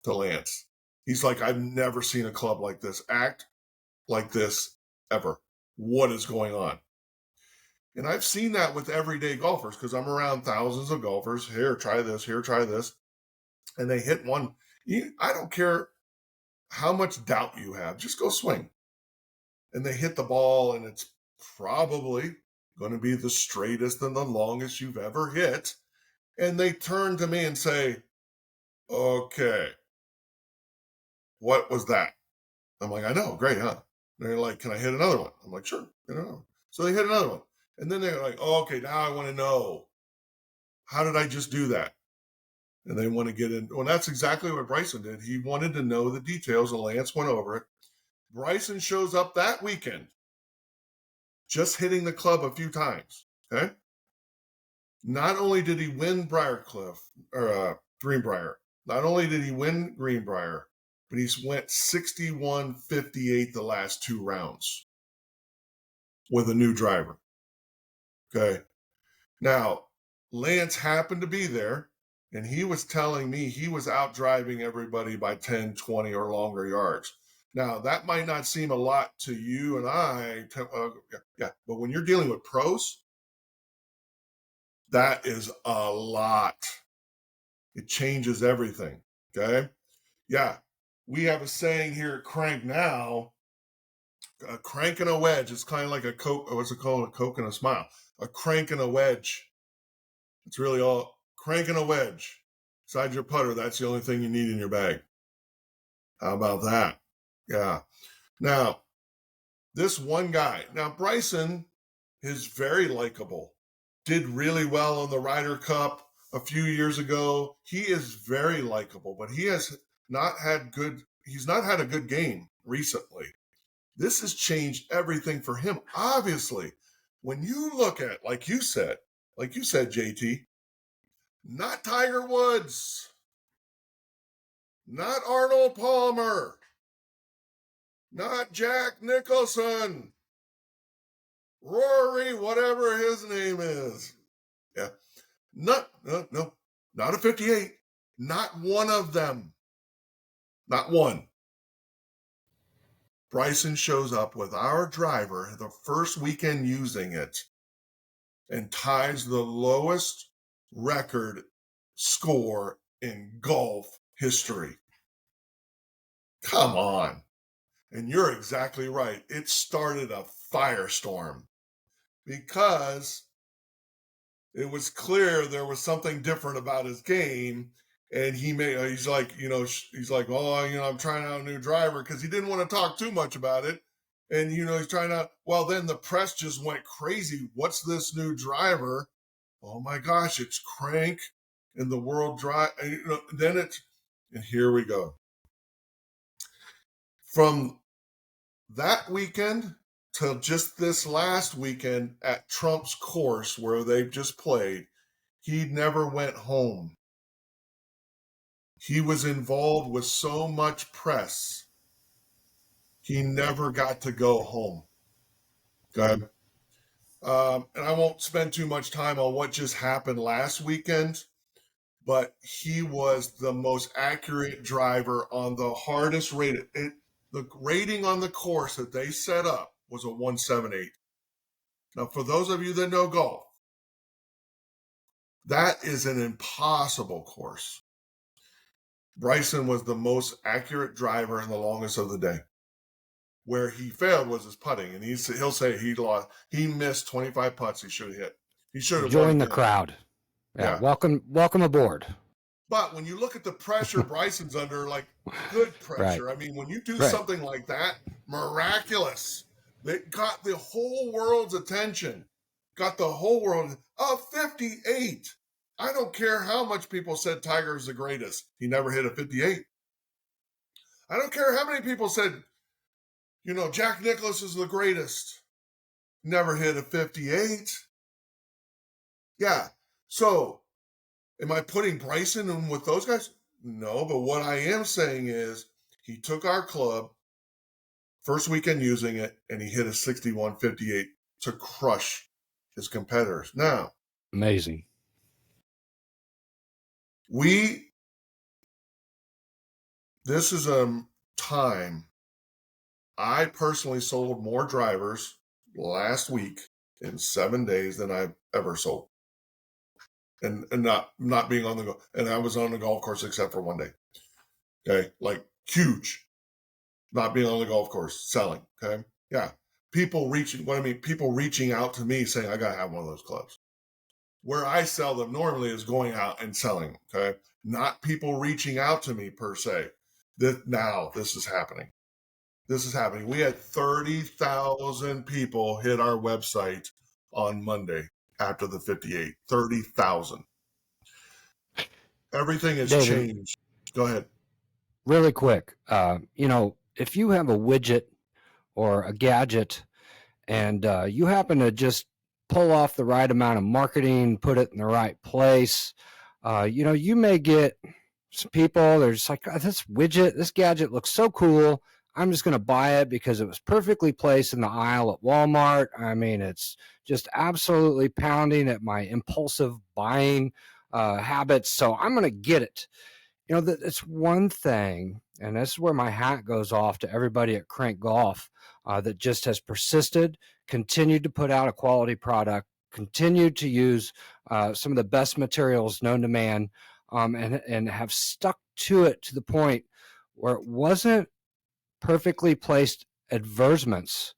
to Lance? He's like, I've never seen a club like this act like this ever. What is going on? And I've seen that with everyday golfers because I'm around thousands of golfers. Here, try this. Here, try this. And they hit one. I don't care how much doubt you have. Just go swing. And they hit the ball, and it's probably going to be the straightest and the longest you've ever hit. And they turn to me and say, okay, what was that? I'm like, I know, great, huh? And they're like, can I hit another one? I'm like, sure, hit another one. So they hit another one. And then they're like, oh, okay, now I want to know, how did I just do that? And they want to get in. Well, that's exactly what Bryson did. He wanted to know the details, and Lance went over it. Bryson shows up that weekend, just hitting the club a few times, okay? Not only did he win Greenbrier, not only did he win Greenbrier, but he's went 61-58 the last two rounds with a new driver. Okay. Now, Lance happened to be there, and he was telling me he was out driving everybody by 10, 20 or longer yards. Now, that might not seem a lot to you and I, but when you're dealing with pros, that is a lot. It changes everything, okay? Yeah, we have a saying here at Krank now, a crank and a wedge. It's kind of like a Coke, what's it called? A Coke and a smile. A crank and a wedge. It's really all crank and a wedge. Besides your putter, that's the only thing you need in your bag. How about that? Yeah. Now, this one guy. Now, Bryson is very likable. Did really well in the Ryder Cup a few years ago. He is very likable, but he's not had a good game recently. This has changed everything for him. Obviously, when you look at, like you said, JT, not Tiger Woods, not Arnold Palmer, not Jack Nicholson, Rory, whatever his name is. Yeah. No, not a 58. Not one of them. Not one. Bryson shows up with our driver the first weekend using it and ties the lowest record score in golf history. Come on. And you're exactly right. It started a firestorm because it was clear there was something different about his game. And he's like, oh, I'm trying out a new driver because he didn't want to talk too much about it. And, he's trying out. Well, then the press just went crazy. What's this new driver? Oh my gosh, it's Krank and the World Drive. And here we go. From that weekend till just this last weekend at Trump's course where they've just played, he never went home. He was involved with so much press. He never got to go home. Okay. And I won't spend too much time on what just happened last weekend, but he was the most accurate driver on the hardest rated. The rating on the course that they set up was a 178. Now, for those of you that know golf, that is an impossible course. Bryson was the most accurate driver in the longest of the day. Where he failed was his putting, and he'll say he missed 25 putts he should have hit. He should have joined the crowd. Yeah. Welcome aboard. But when you look at the pressure Bryson's under, like good pressure. Right. I mean, when you do something like that, miraculous. It got the whole world's attention. Got the whole world. 58. I don't care how much people said Tiger's the greatest. He never hit a 58. I don't care how many people said, Jack Nicklaus is the greatest. Never hit a 58. Yeah. So, am I putting Bryson in with those guys? No, but what I am saying is he took our club First weekend using it, and he hit a 61.58 to crush his competitors. Now, Amazing. This is a time I personally sold more drivers last week in 7 days than I've ever sold. And not being on the and I was on the golf course except for one day. Okay, like huge. Not being on the golf course, selling. Okay, yeah. People reaching out to me saying I gotta have one of those clubs. Where I sell them normally is going out and selling. Okay, not people reaching out to me per se. This is happening. This is happening. We had 30,000 people hit our website on Monday after the 58. 30,000. Everything has David, changed. Go ahead. really quick, if you have a widget or a gadget and you happen to just pull off the right amount of marketing, put it in the right place, you may get some people, they're just like, this gadget looks so cool. I'm just going to buy it because it was perfectly placed in the aisle at Walmart. I mean, it's just absolutely pounding at my impulsive buying habits. So I'm going to get it. It's one thing, and this is where my hat goes off to everybody at Krankgolf that just has persisted, continued to put out a quality product, continued to use some of the best materials known to man, and have stuck to it to the point where it wasn't perfectly placed advertisements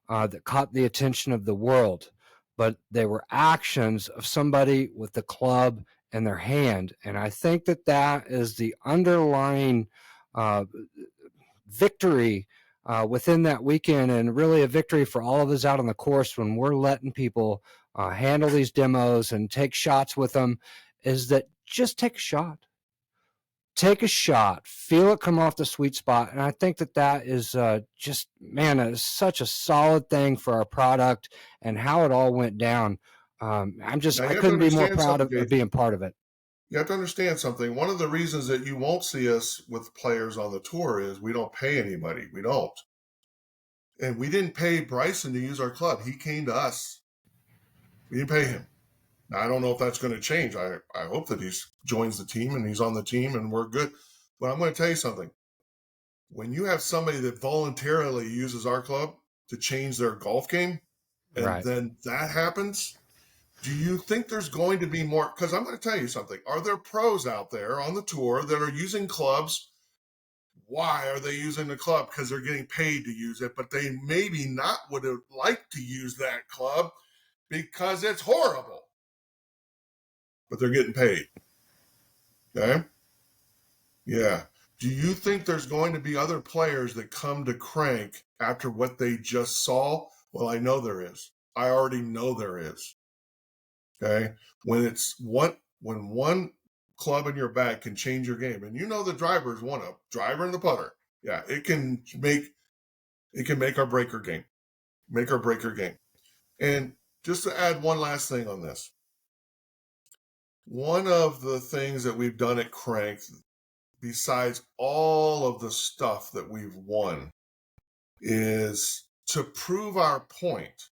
that caught the attention of the world, but they were actions of somebody with the club in their hand. And I think that is the underlying victory within that weekend, and really a victory for all of us out on the course when we're letting people handle these demos and take shots with them, is that just take a shot. Take a shot, feel it come off the sweet spot. And I think that is it's such a solid thing for our product and how it all went down. I couldn't be more proud of being part of it. You have to understand something. One of the reasons that you won't see us with players on the tour is we don't pay anybody. We don't. And we didn't pay Bryson to use our club. He came to us. We didn't pay him. Now, I don't know if that's going to change. I hope that he joins the team and he's on the team and we're good. But I'm going to tell you something. When you have somebody that voluntarily uses our club to change their golf game, and then that happens, do you think there's going to be more? Because I'm going to tell you something. Are there pros out there on the tour that are using clubs? Why are they using the club? Because they're getting paid to use it, but they maybe not would have liked to use that club because it's horrible. But they're getting paid. Okay? Yeah. Do you think there's going to be other players that come to Krank after what they just saw? Well, I know there is. I already know there is. Okay? When one club in your bag can change your game, and the driver is one of driver and the putter. Yeah, it can make or break your game. Make or break your game. And just to add one last thing on this. One of the things that we've done at Krank, besides all of the stuff that we've won, is to prove our point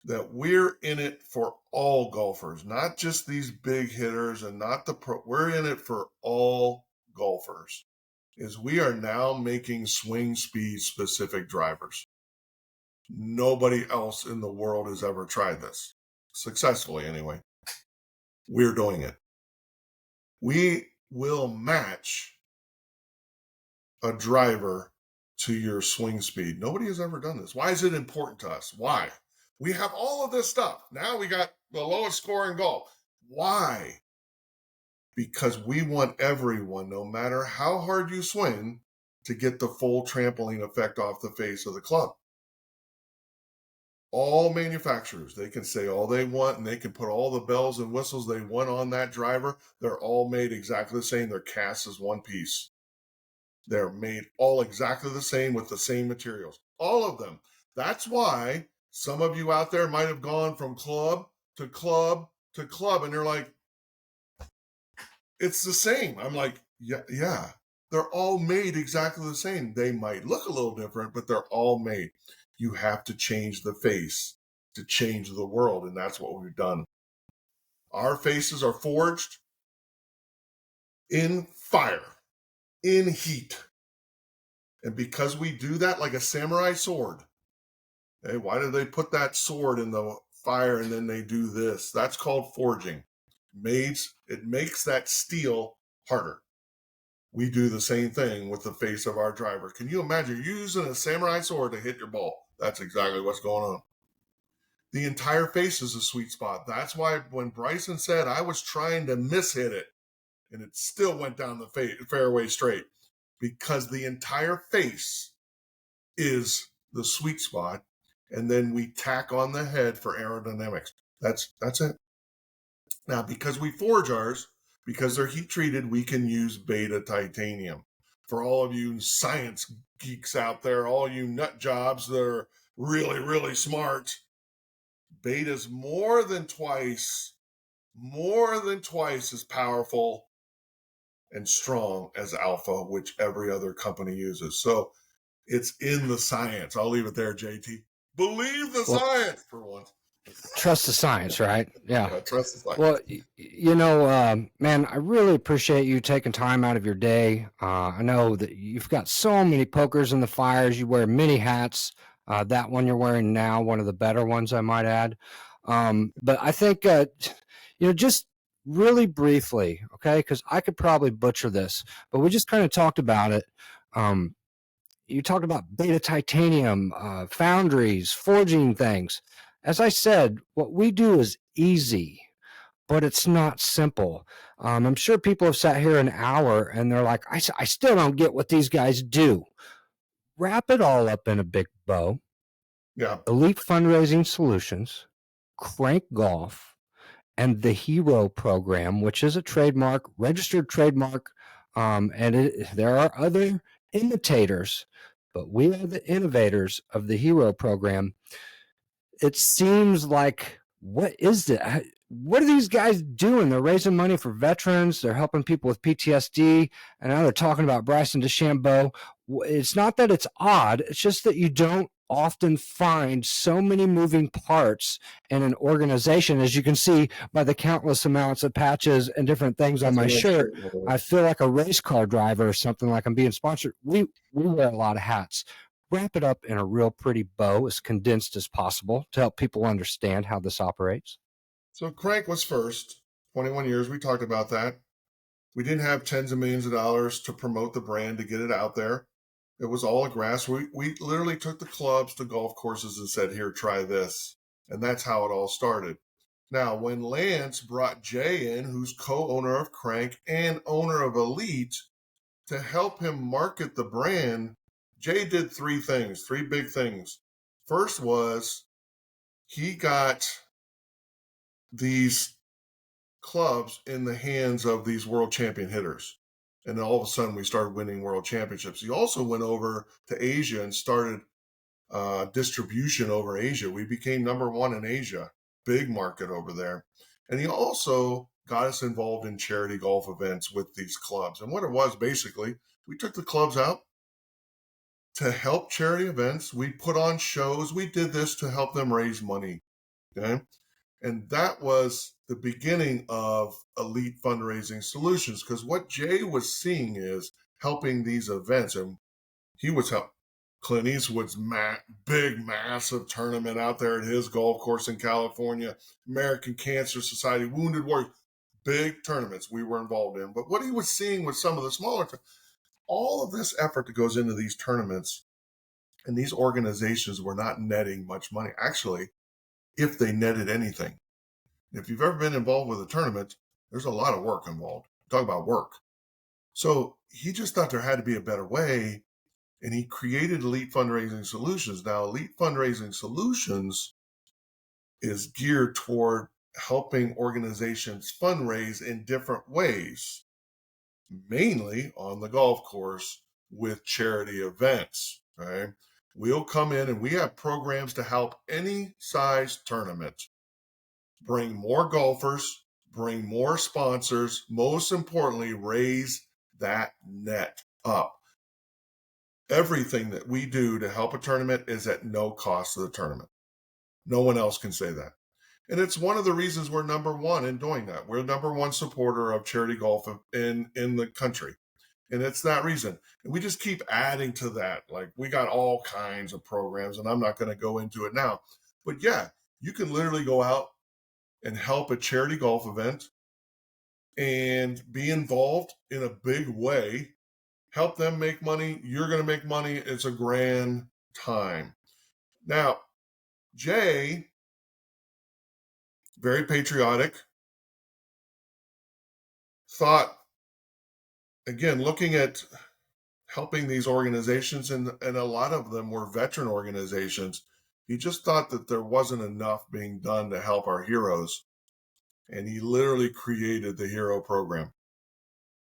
that we're in it for all golfers, not just these big hitters and not the pro. We're in it for all golfers. Is we are now making swing speed specific drivers. Nobody else in the world has ever tried this, successfully anyway. We're doing it. We will match a driver to your swing speed. Nobody has ever done this. Why is it important to us? Why? We have all of this stuff. Now we got the lowest score in golf. Why? Because we want everyone, no matter how hard you swing, to get the full trampoline effect off the face of the club. All manufacturers, they can say all they want and they can put all the bells and whistles they want on that driver. They're all made exactly the same. They're cast as one piece. They're made all exactly the same with the same materials. All of them. That's why some of you out there might have gone from club to club to club and they're like, it's the same. I'm like, yeah. They're all made exactly the same. They might look a little different, but they're all made. You have to change the face to change the world, and that's what we've done. Our faces are forged in fire, in heat. And because we do that like a samurai sword, hey, why do they put that sword in the fire and then they do this? That's called forging. It makes that steel harder. We do the same thing with the face of our driver. Can you imagine using a samurai sword to hit your ball? That's exactly what's going on. The entire face is a sweet spot. That's why when Bryson said I was trying to mishit it and it still went down the fairway straight, because the entire face is the sweet spot, and then we tack on the head for aerodynamics. That's it. Now, because we forge ours, because they're heat treated, we can use beta titanium. For all of you science geeks out there, all you nut jobs that are really, really smart, beta's more than twice as powerful and strong as alpha, which every other company uses. So it's in the science. I'll leave it there, JT. Believe the science for once. Trust the science, right? Yeah. Trust the science. Well, man, I really appreciate you taking time out of your day. I know that you've got so many pokers in the fires. You wear many hats. That one you're wearing now, one of the better ones, I might add. But I think, just really briefly, okay, because I could probably butcher this, but we just kind of talked about it. You talked about beta titanium, foundries, forging things. As I said, what we do is easy, but it's not simple. I'm sure people have sat here an hour and they're like, I still don't get what these guys do. Wrap it all up in a big bow. Yeah. Elite Fundraising Solutions, Krankgolf, and the Hero Program, which is a trademark, registered trademark. There are other imitators, but we are the innovators of the Hero Program. It seems like, what is it? What are these guys doing? They're raising money for veterans. They're helping people with PTSD. And now they're talking about Bryson Dechambeau. It's not that it's odd. It's just that you don't often find so many moving parts in an organization. As you can see by the countless amounts of patches and different things on my shirt, I feel like a race car driver or something, like I'm being sponsored. We wear a lot of hats. Wrap it up in a real pretty bow, as condensed as possible, to help people understand how this operates. So Krank was first, 21 years. We talked about that. We didn't have tens of millions of dollars to promote the brand, to get it out there. It was all a grass. We literally took the clubs to golf courses and said, here, try this. And that's how it all started. Now, when Lance brought Jay in, who's co-owner of Krank and owner of Elite, to help him market the brand, Jay did three big things. First was he got these clubs in the hands of these world champion hitters. And then all of a sudden we started winning world championships. He also went over to Asia and started distribution over Asia. We became number one in Asia, big market over there. And he also got us involved in charity golf events with these clubs. And what it was, basically, we took the clubs out to help charity events. We put on shows. We did this to help them raise money. Okay. And that was the beginning of Elite Fundraising Solutions, because what Jay was seeing is helping these events. And he was helping Clint Eastwood's big, massive tournament out there at his golf course in California, American Cancer Society, Wounded Warriors, big tournaments we were involved in. But what he was seeing with some of the smaller, all of this effort that goes into these tournaments, and these organizations were not netting much money. Actually, if they netted anything. If you've ever been involved with a tournament, there's a lot of work involved. Talk about work. So he just thought there had to be a better way, and he created Elite Fundraising Solutions. Now, Elite Fundraising Solutions is geared toward helping organizations fundraise in different ways, mainly on the golf course with charity events. Right? We'll come in and we have programs to help any size tournament bring more golfers, bring more sponsors, most importantly, raise that net up. Everything that we do to help a tournament is at no cost to the tournament. No one else can say that. And it's one of the reasons we're number one in doing that. We're number one supporter of charity golf in the country. And it's that reason. And we just keep adding to that. Like, we got all kinds of programs, and I'm not going to go into it now. But yeah, you can literally go out and help a charity golf event and be involved in a big way, help them make money. You're going to make money. It's a grand time. Now, Jay, very patriotic, thought, again, looking at helping these organizations, and a lot of them were veteran organizations, he just thought that there wasn't enough being done to help our heroes. And he literally created the Hero Program.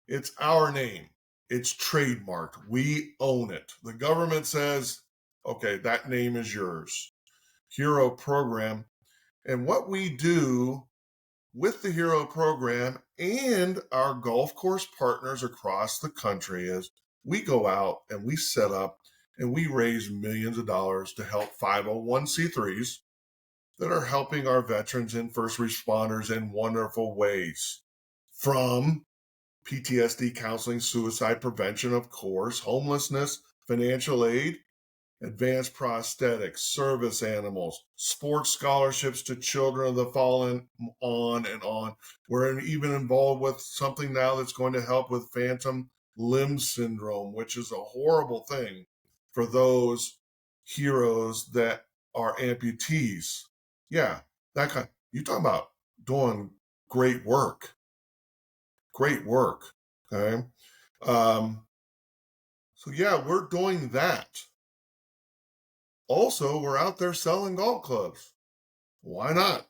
It's our name. It's trademarked. We own it. The government says, okay, that name is yours. Hero Program. And what we do with the Hero Program and our golf course partners across the country is we go out and we set up and we raise millions of dollars to help 501c3s that are helping our veterans and first responders in wonderful ways. From PTSD counseling, suicide prevention, of course, homelessness, financial aid, advanced prosthetics, service animals, sports scholarships to children of the fallen, on and on. We're even involved with something now that's going to help with phantom limb syndrome, which is a horrible thing for those heroes that are amputees. Yeah, that kind. You talking about doing great work. Great work. Okay. So yeah, we're doing that. Also, we're out there selling golf clubs. Why not?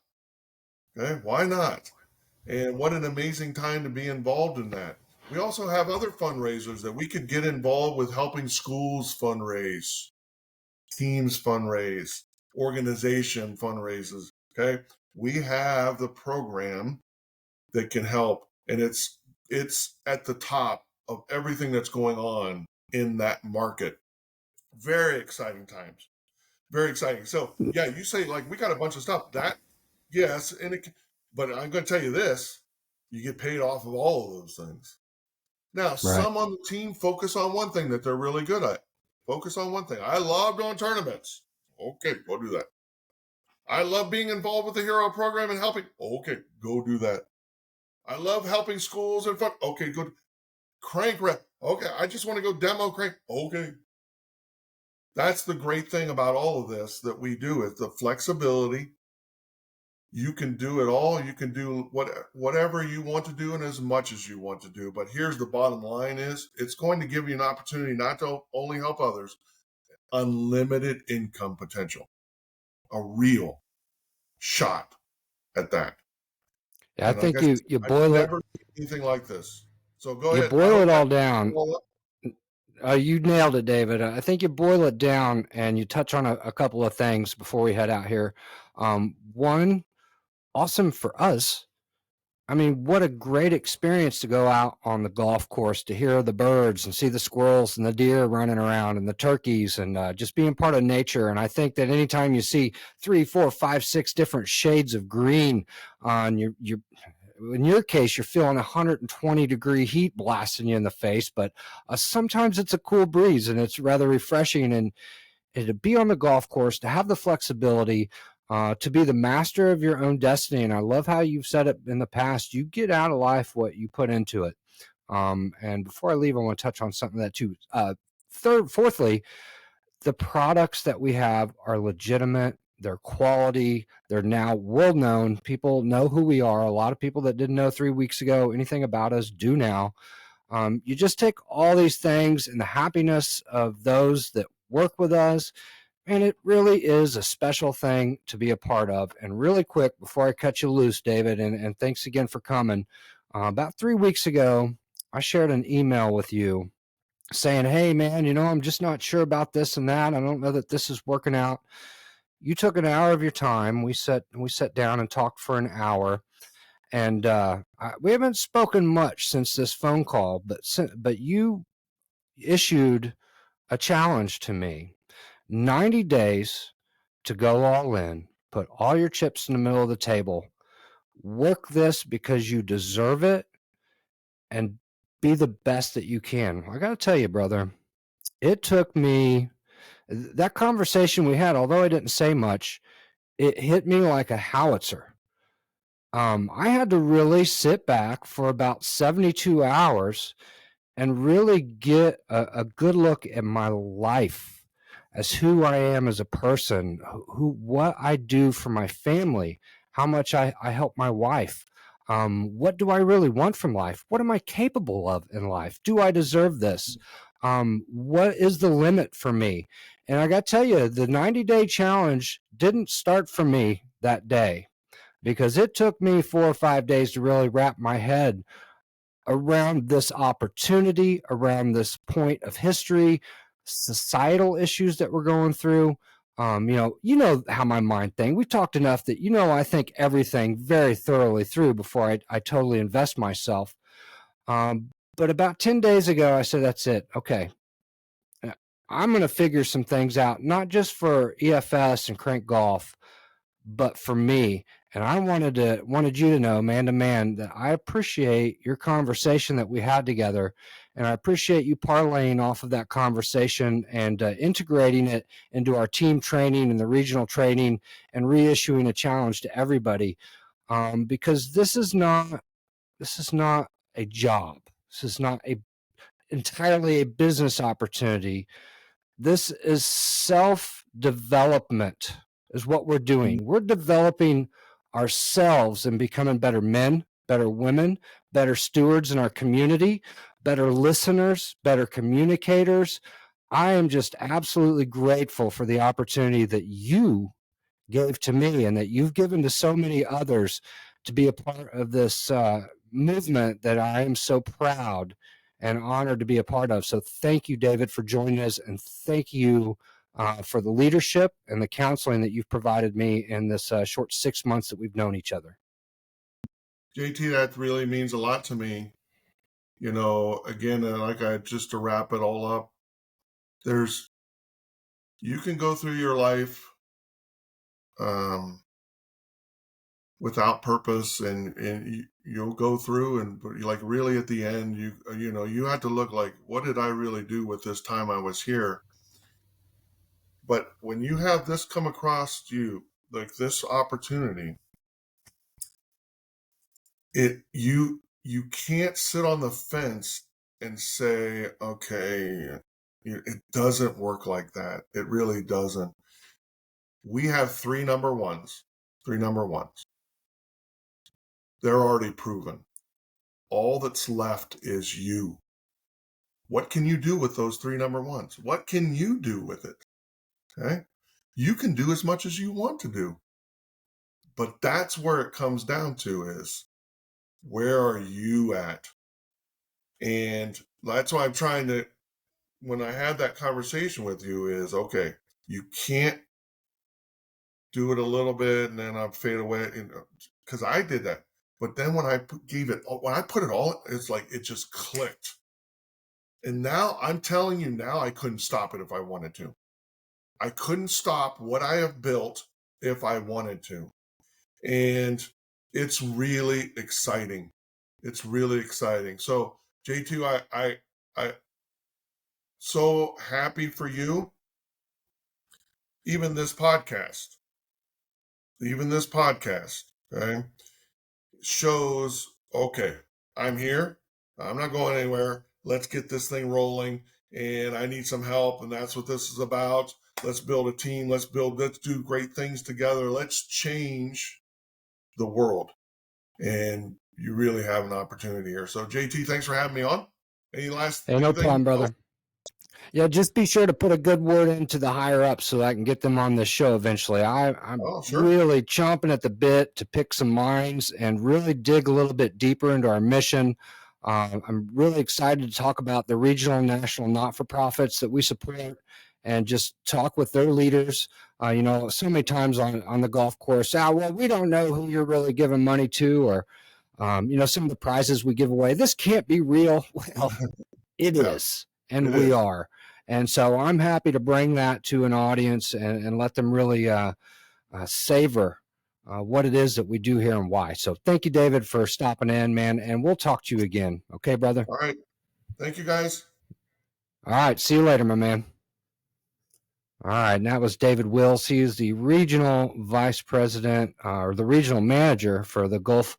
Okay, why not? And what an amazing time to be involved in that. We also have other fundraisers that we could get involved with, helping schools fundraise, teams fundraise, organization fundraises. Okay, we have the program that can help, and it's at the top of everything that's going on in that market. Very exciting times. Very exciting. So yeah, you say, like, we got a bunch of stuff. That, yes, but I'm going to tell you this: you get paid off of all of those things. Now, Right. some on the team focus on one thing that they're really good at. Focus on one thing. I love doing tournaments. Okay, go do that. I love being involved with the Hero Program and helping. Okay, go do that. I love helping schools and fun. Okay, good. Krank rep. Okay, I just want to go demo Krank. Okay. That's the great thing about all of this that we do, is the flexibility. You can do it all. You can do whatever you want to do and as much as you want to do. But here's the bottom line: is it's going to give you an opportunity not to only help others, unlimited income potential, a real shot at that. Yeah, I And like think I said, you I've boil it never seen anything like this. So go you ahead. I boil hope it that all down. You nailed it, David. I think you boil it down and you touch on a couple of things before we head out here. One, awesome for us. I mean, what a great experience to go out on the golf course to hear the birds and see the squirrels and the deer running around and the turkeys, and just being part of nature. And I think that anytime you see 3, 4, 5, 6 different shades of green on your in your case, you're feeling 120-degree heat blasting you in the face, but sometimes it's a cool breeze and it's rather refreshing. And to be on the golf course, to have the flexibility, to be the master of your own destiny. And I love how you've said it in the past: you get out of life what you put into it. And before I leave, I want to touch on something that too. Fourthly, the products that we have are legitimate. They're quality. They're now world known. People know who we are. A lot of people that didn't know 3 weeks ago anything about us do now. You just take all these things and the happiness of those that work with us, and it really is a special thing to be a part of. And really quick, before I cut you loose, David, and thanks again for coming. About 3 weeks ago, I shared an email with you saying, hey, man, I'm just not sure about this and that. I don't know that this is working out. You took an hour of your time. We sat down and talked for an hour. And we haven't spoken much since this phone call, but issued a challenge to me: 90 days to go all in, put all your chips in the middle of the table, work this because you deserve it, and be the best that you can. I got to tell you, brother, it took me that conversation we had, although I didn't say much, it hit me like a howitzer. I had to really sit back for about 72 hours and really get a good look at my life as who I am as a person, what I do for my family, how much I help my wife. What do I really want from life? What am I capable of in life? Do I deserve this? What is the limit for me? And I got to tell you, the 90-day challenge didn't start for me that day, because it took me 4 or 5 days to really wrap my head around this opportunity, around this point of history, societal issues that we're going through. You know how my mind thinks. We've talked enough that I think everything very thoroughly through before I totally invest myself. But about 10 days ago, I said, that's it. Okay. I'm going to figure some things out, not just for EFS and Krankgolf, but for me. And I wanted you to know, man to man, that I appreciate your conversation that we had together, and I appreciate you parlaying off of that conversation and integrating it into our team training and the regional training, and reissuing a challenge to everybody, because this is not a job. This is not entirely a business opportunity. This is self-development is what we're doing. We're developing ourselves and becoming better men, better women, better stewards in our community, better listeners, better communicators. I am just absolutely grateful for the opportunity that you gave to me and that you've given to so many others to be a part of this movement that I am so proud and honored to be a part of. So thank you, David, for joining us, and thank you for the leadership and the counseling that you've provided me in this short 6 months that we've known each other. JT, that really means a lot to me. Again, just to wrap it all up, you can go through your life without purpose, and you'll go through, and like really at the end, you have to look like, what did I really do with this time I was here? But when you have this come across you, like this opportunity, you can't sit on the fence and say, okay, it doesn't work like that. It really doesn't. We have three number ones. They're already proven. All that's left is you. What can you do with those three number ones? What can you do with it? Okay. You can do as much as you want to do. But that's where it comes down to, is where are you at? And that's why I'm trying to, when I had that conversation with you, is, okay, you can't do it a little bit and then I'll fade away, because I did that. But then when I put it all, it's like it just clicked. And now I'm telling you, now I couldn't stop it if I wanted to. I couldn't stop what I have built if I wanted to. And it's really exciting. It's really exciting. So J2, I so happy for you. Even this podcast, okay, shows, okay, I'm here. I'm not going anywhere. Let's get this thing rolling. And I need some help. And that's what this is about. Let's build a team. Let's do great things together. Let's change the world. And you really have an opportunity here. So JT, thanks for having me on. Any last Hey, no problem, brother. Yeah, just be sure to put a good word into the higher ups so that I can get them on this show eventually. I'm really chomping at the bit to pick some minds and really dig a little bit deeper into our mission. I'm really excited to talk about the regional and national not-for-profits that we support, and just talk with their leaders. So many times on the golf course, well, we don't know who you're really giving money to, or some of the prizes we give away, this can't be real. Well, it is. and It we is. are. And so I'm happy to bring that to an audience and let them really savor what it is that we do here and why. So thank you, David, for stopping in, man. And we'll talk to you again. Okay, brother? All right. Thank you, guys. All right. See you later, my man. All right. And that was David Wills. He is the regional vice president or the regional manager for the Gulf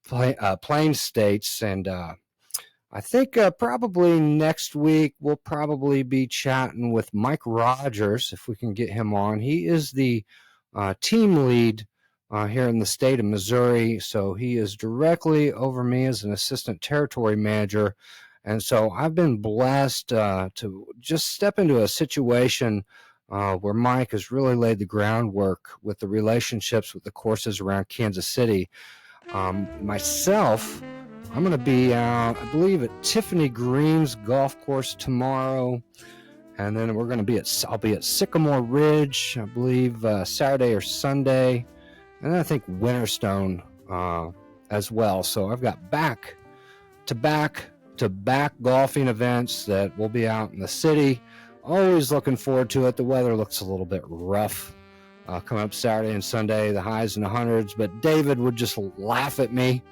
Plains states. And I think probably next week we'll probably be chatting with Mike Rogers if we can get him on. He is the team lead here in the state of Missouri, so he is directly over me as an assistant territory manager. And so I've been blessed to just step into a situation where Mike has really laid the groundwork with the relationships with the courses around Kansas City. Myself, I'm going to be out, I believe, at Tiffany Green's golf course tomorrow. And then we're going to I'll be at Sycamore Ridge, I believe, Saturday or Sunday. And then I think Winterstone as well. So I've got back-to-back golfing events that will be out in the city. Always looking forward to it. The weather looks a little bit rough coming up Saturday and Sunday, the highs in the hundreds. But David would just laugh at me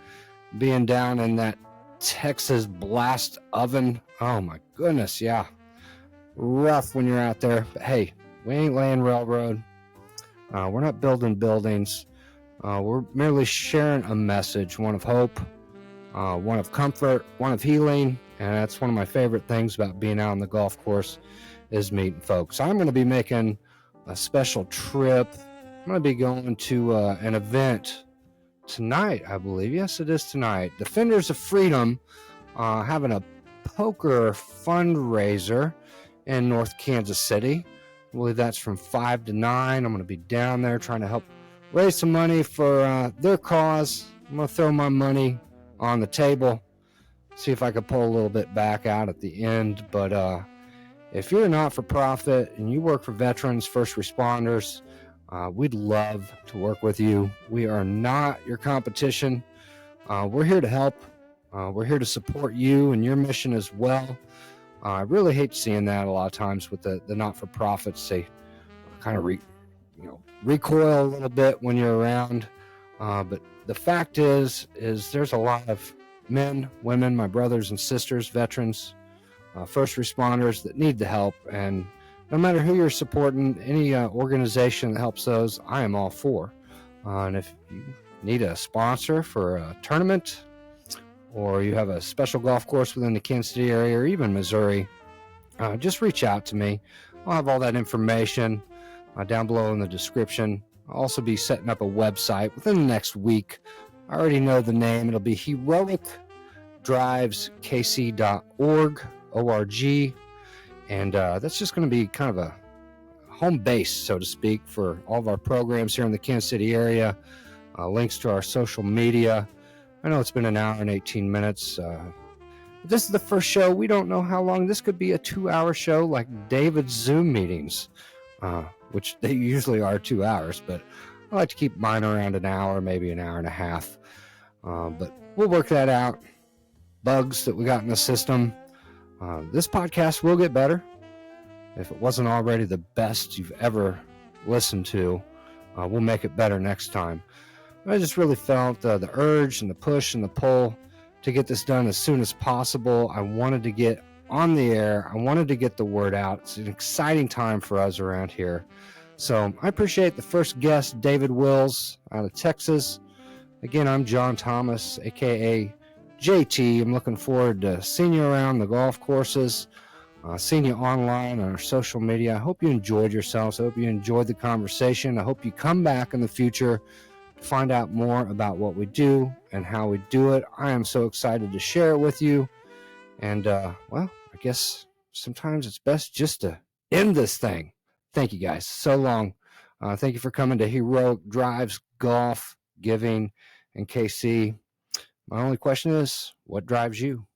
being down in that Texas blast oven. Oh my goodness, yeah. Rough when you're out there. But hey, we ain't laying railroad. We're not building buildings. We're merely sharing a message, one of hope, one of comfort, one of healing. And that's one of my favorite things about being out on the golf course is meeting folks. I'm going to be making a special trip. I'm going to be going to an event tonight, I believe. Yes, it is tonight. Defenders of Freedom having a poker fundraiser in North Kansas City. I believe that's from 5 to 9. I'm going to be down there trying to help raise some money for their cause. I'm going to throw my money on the table, see if I could pull a little bit back out at the end. But if you're a not-for-profit and you work for veterans, first responders, we'd love to work with you. We are not your competition. We're here to help. We're here to support you and your mission as well. I really hate seeing that a lot of times with the not-for-profits. They kind of recoil a little bit when you're around. But the fact is there's a lot of men, women, my brothers and sisters, veterans, first responders that need the help. And no matter who you're supporting, any organization that helps those, I am all for. And if you need a sponsor for a tournament, or you have a special golf course within the Kansas City area, or even Missouri, just reach out to me. I'll have all that information down below in the description. I'll also be setting up a website within the next week. I already know the name. It'll be heroicdriveskc.org, O-R-G. And that's just going to be kind of a home base, so to speak, for all of our programs here in the Kansas City area. Links to our social media. I know it's been an hour and 18 minutes. This is the first show. We don't know how long. This could be a 2-hour show like David's Zoom meetings, which they usually are 2 hours. But I like to keep mine around an hour, maybe an hour and a half. But we'll work that out. Bugs that we got in the system. This podcast will get better. If it wasn't already the best you've ever listened to, we'll make it better next time. I just really felt the urge and the push and the pull to get this done as soon as possible. I wanted to get on the air. I wanted to get the word out. It's an exciting time for us around here. So I appreciate the first guest, David Wills out of Texas. Again, I'm John Thomas, a.k.a. JT. I'm looking forward to seeing you around the golf courses, seeing you online on our social media. I hope you enjoyed yourselves. I hope you enjoyed the conversation. I hope you come back in the future to find out more about what we do and how we do it. I am so excited to share it with you. And, well, I guess sometimes it's best just to end this thing. Thank you, guys. So long. Thank you for coming to Heroic Drives Golf, Giving, and KC. My only question is, what drives you?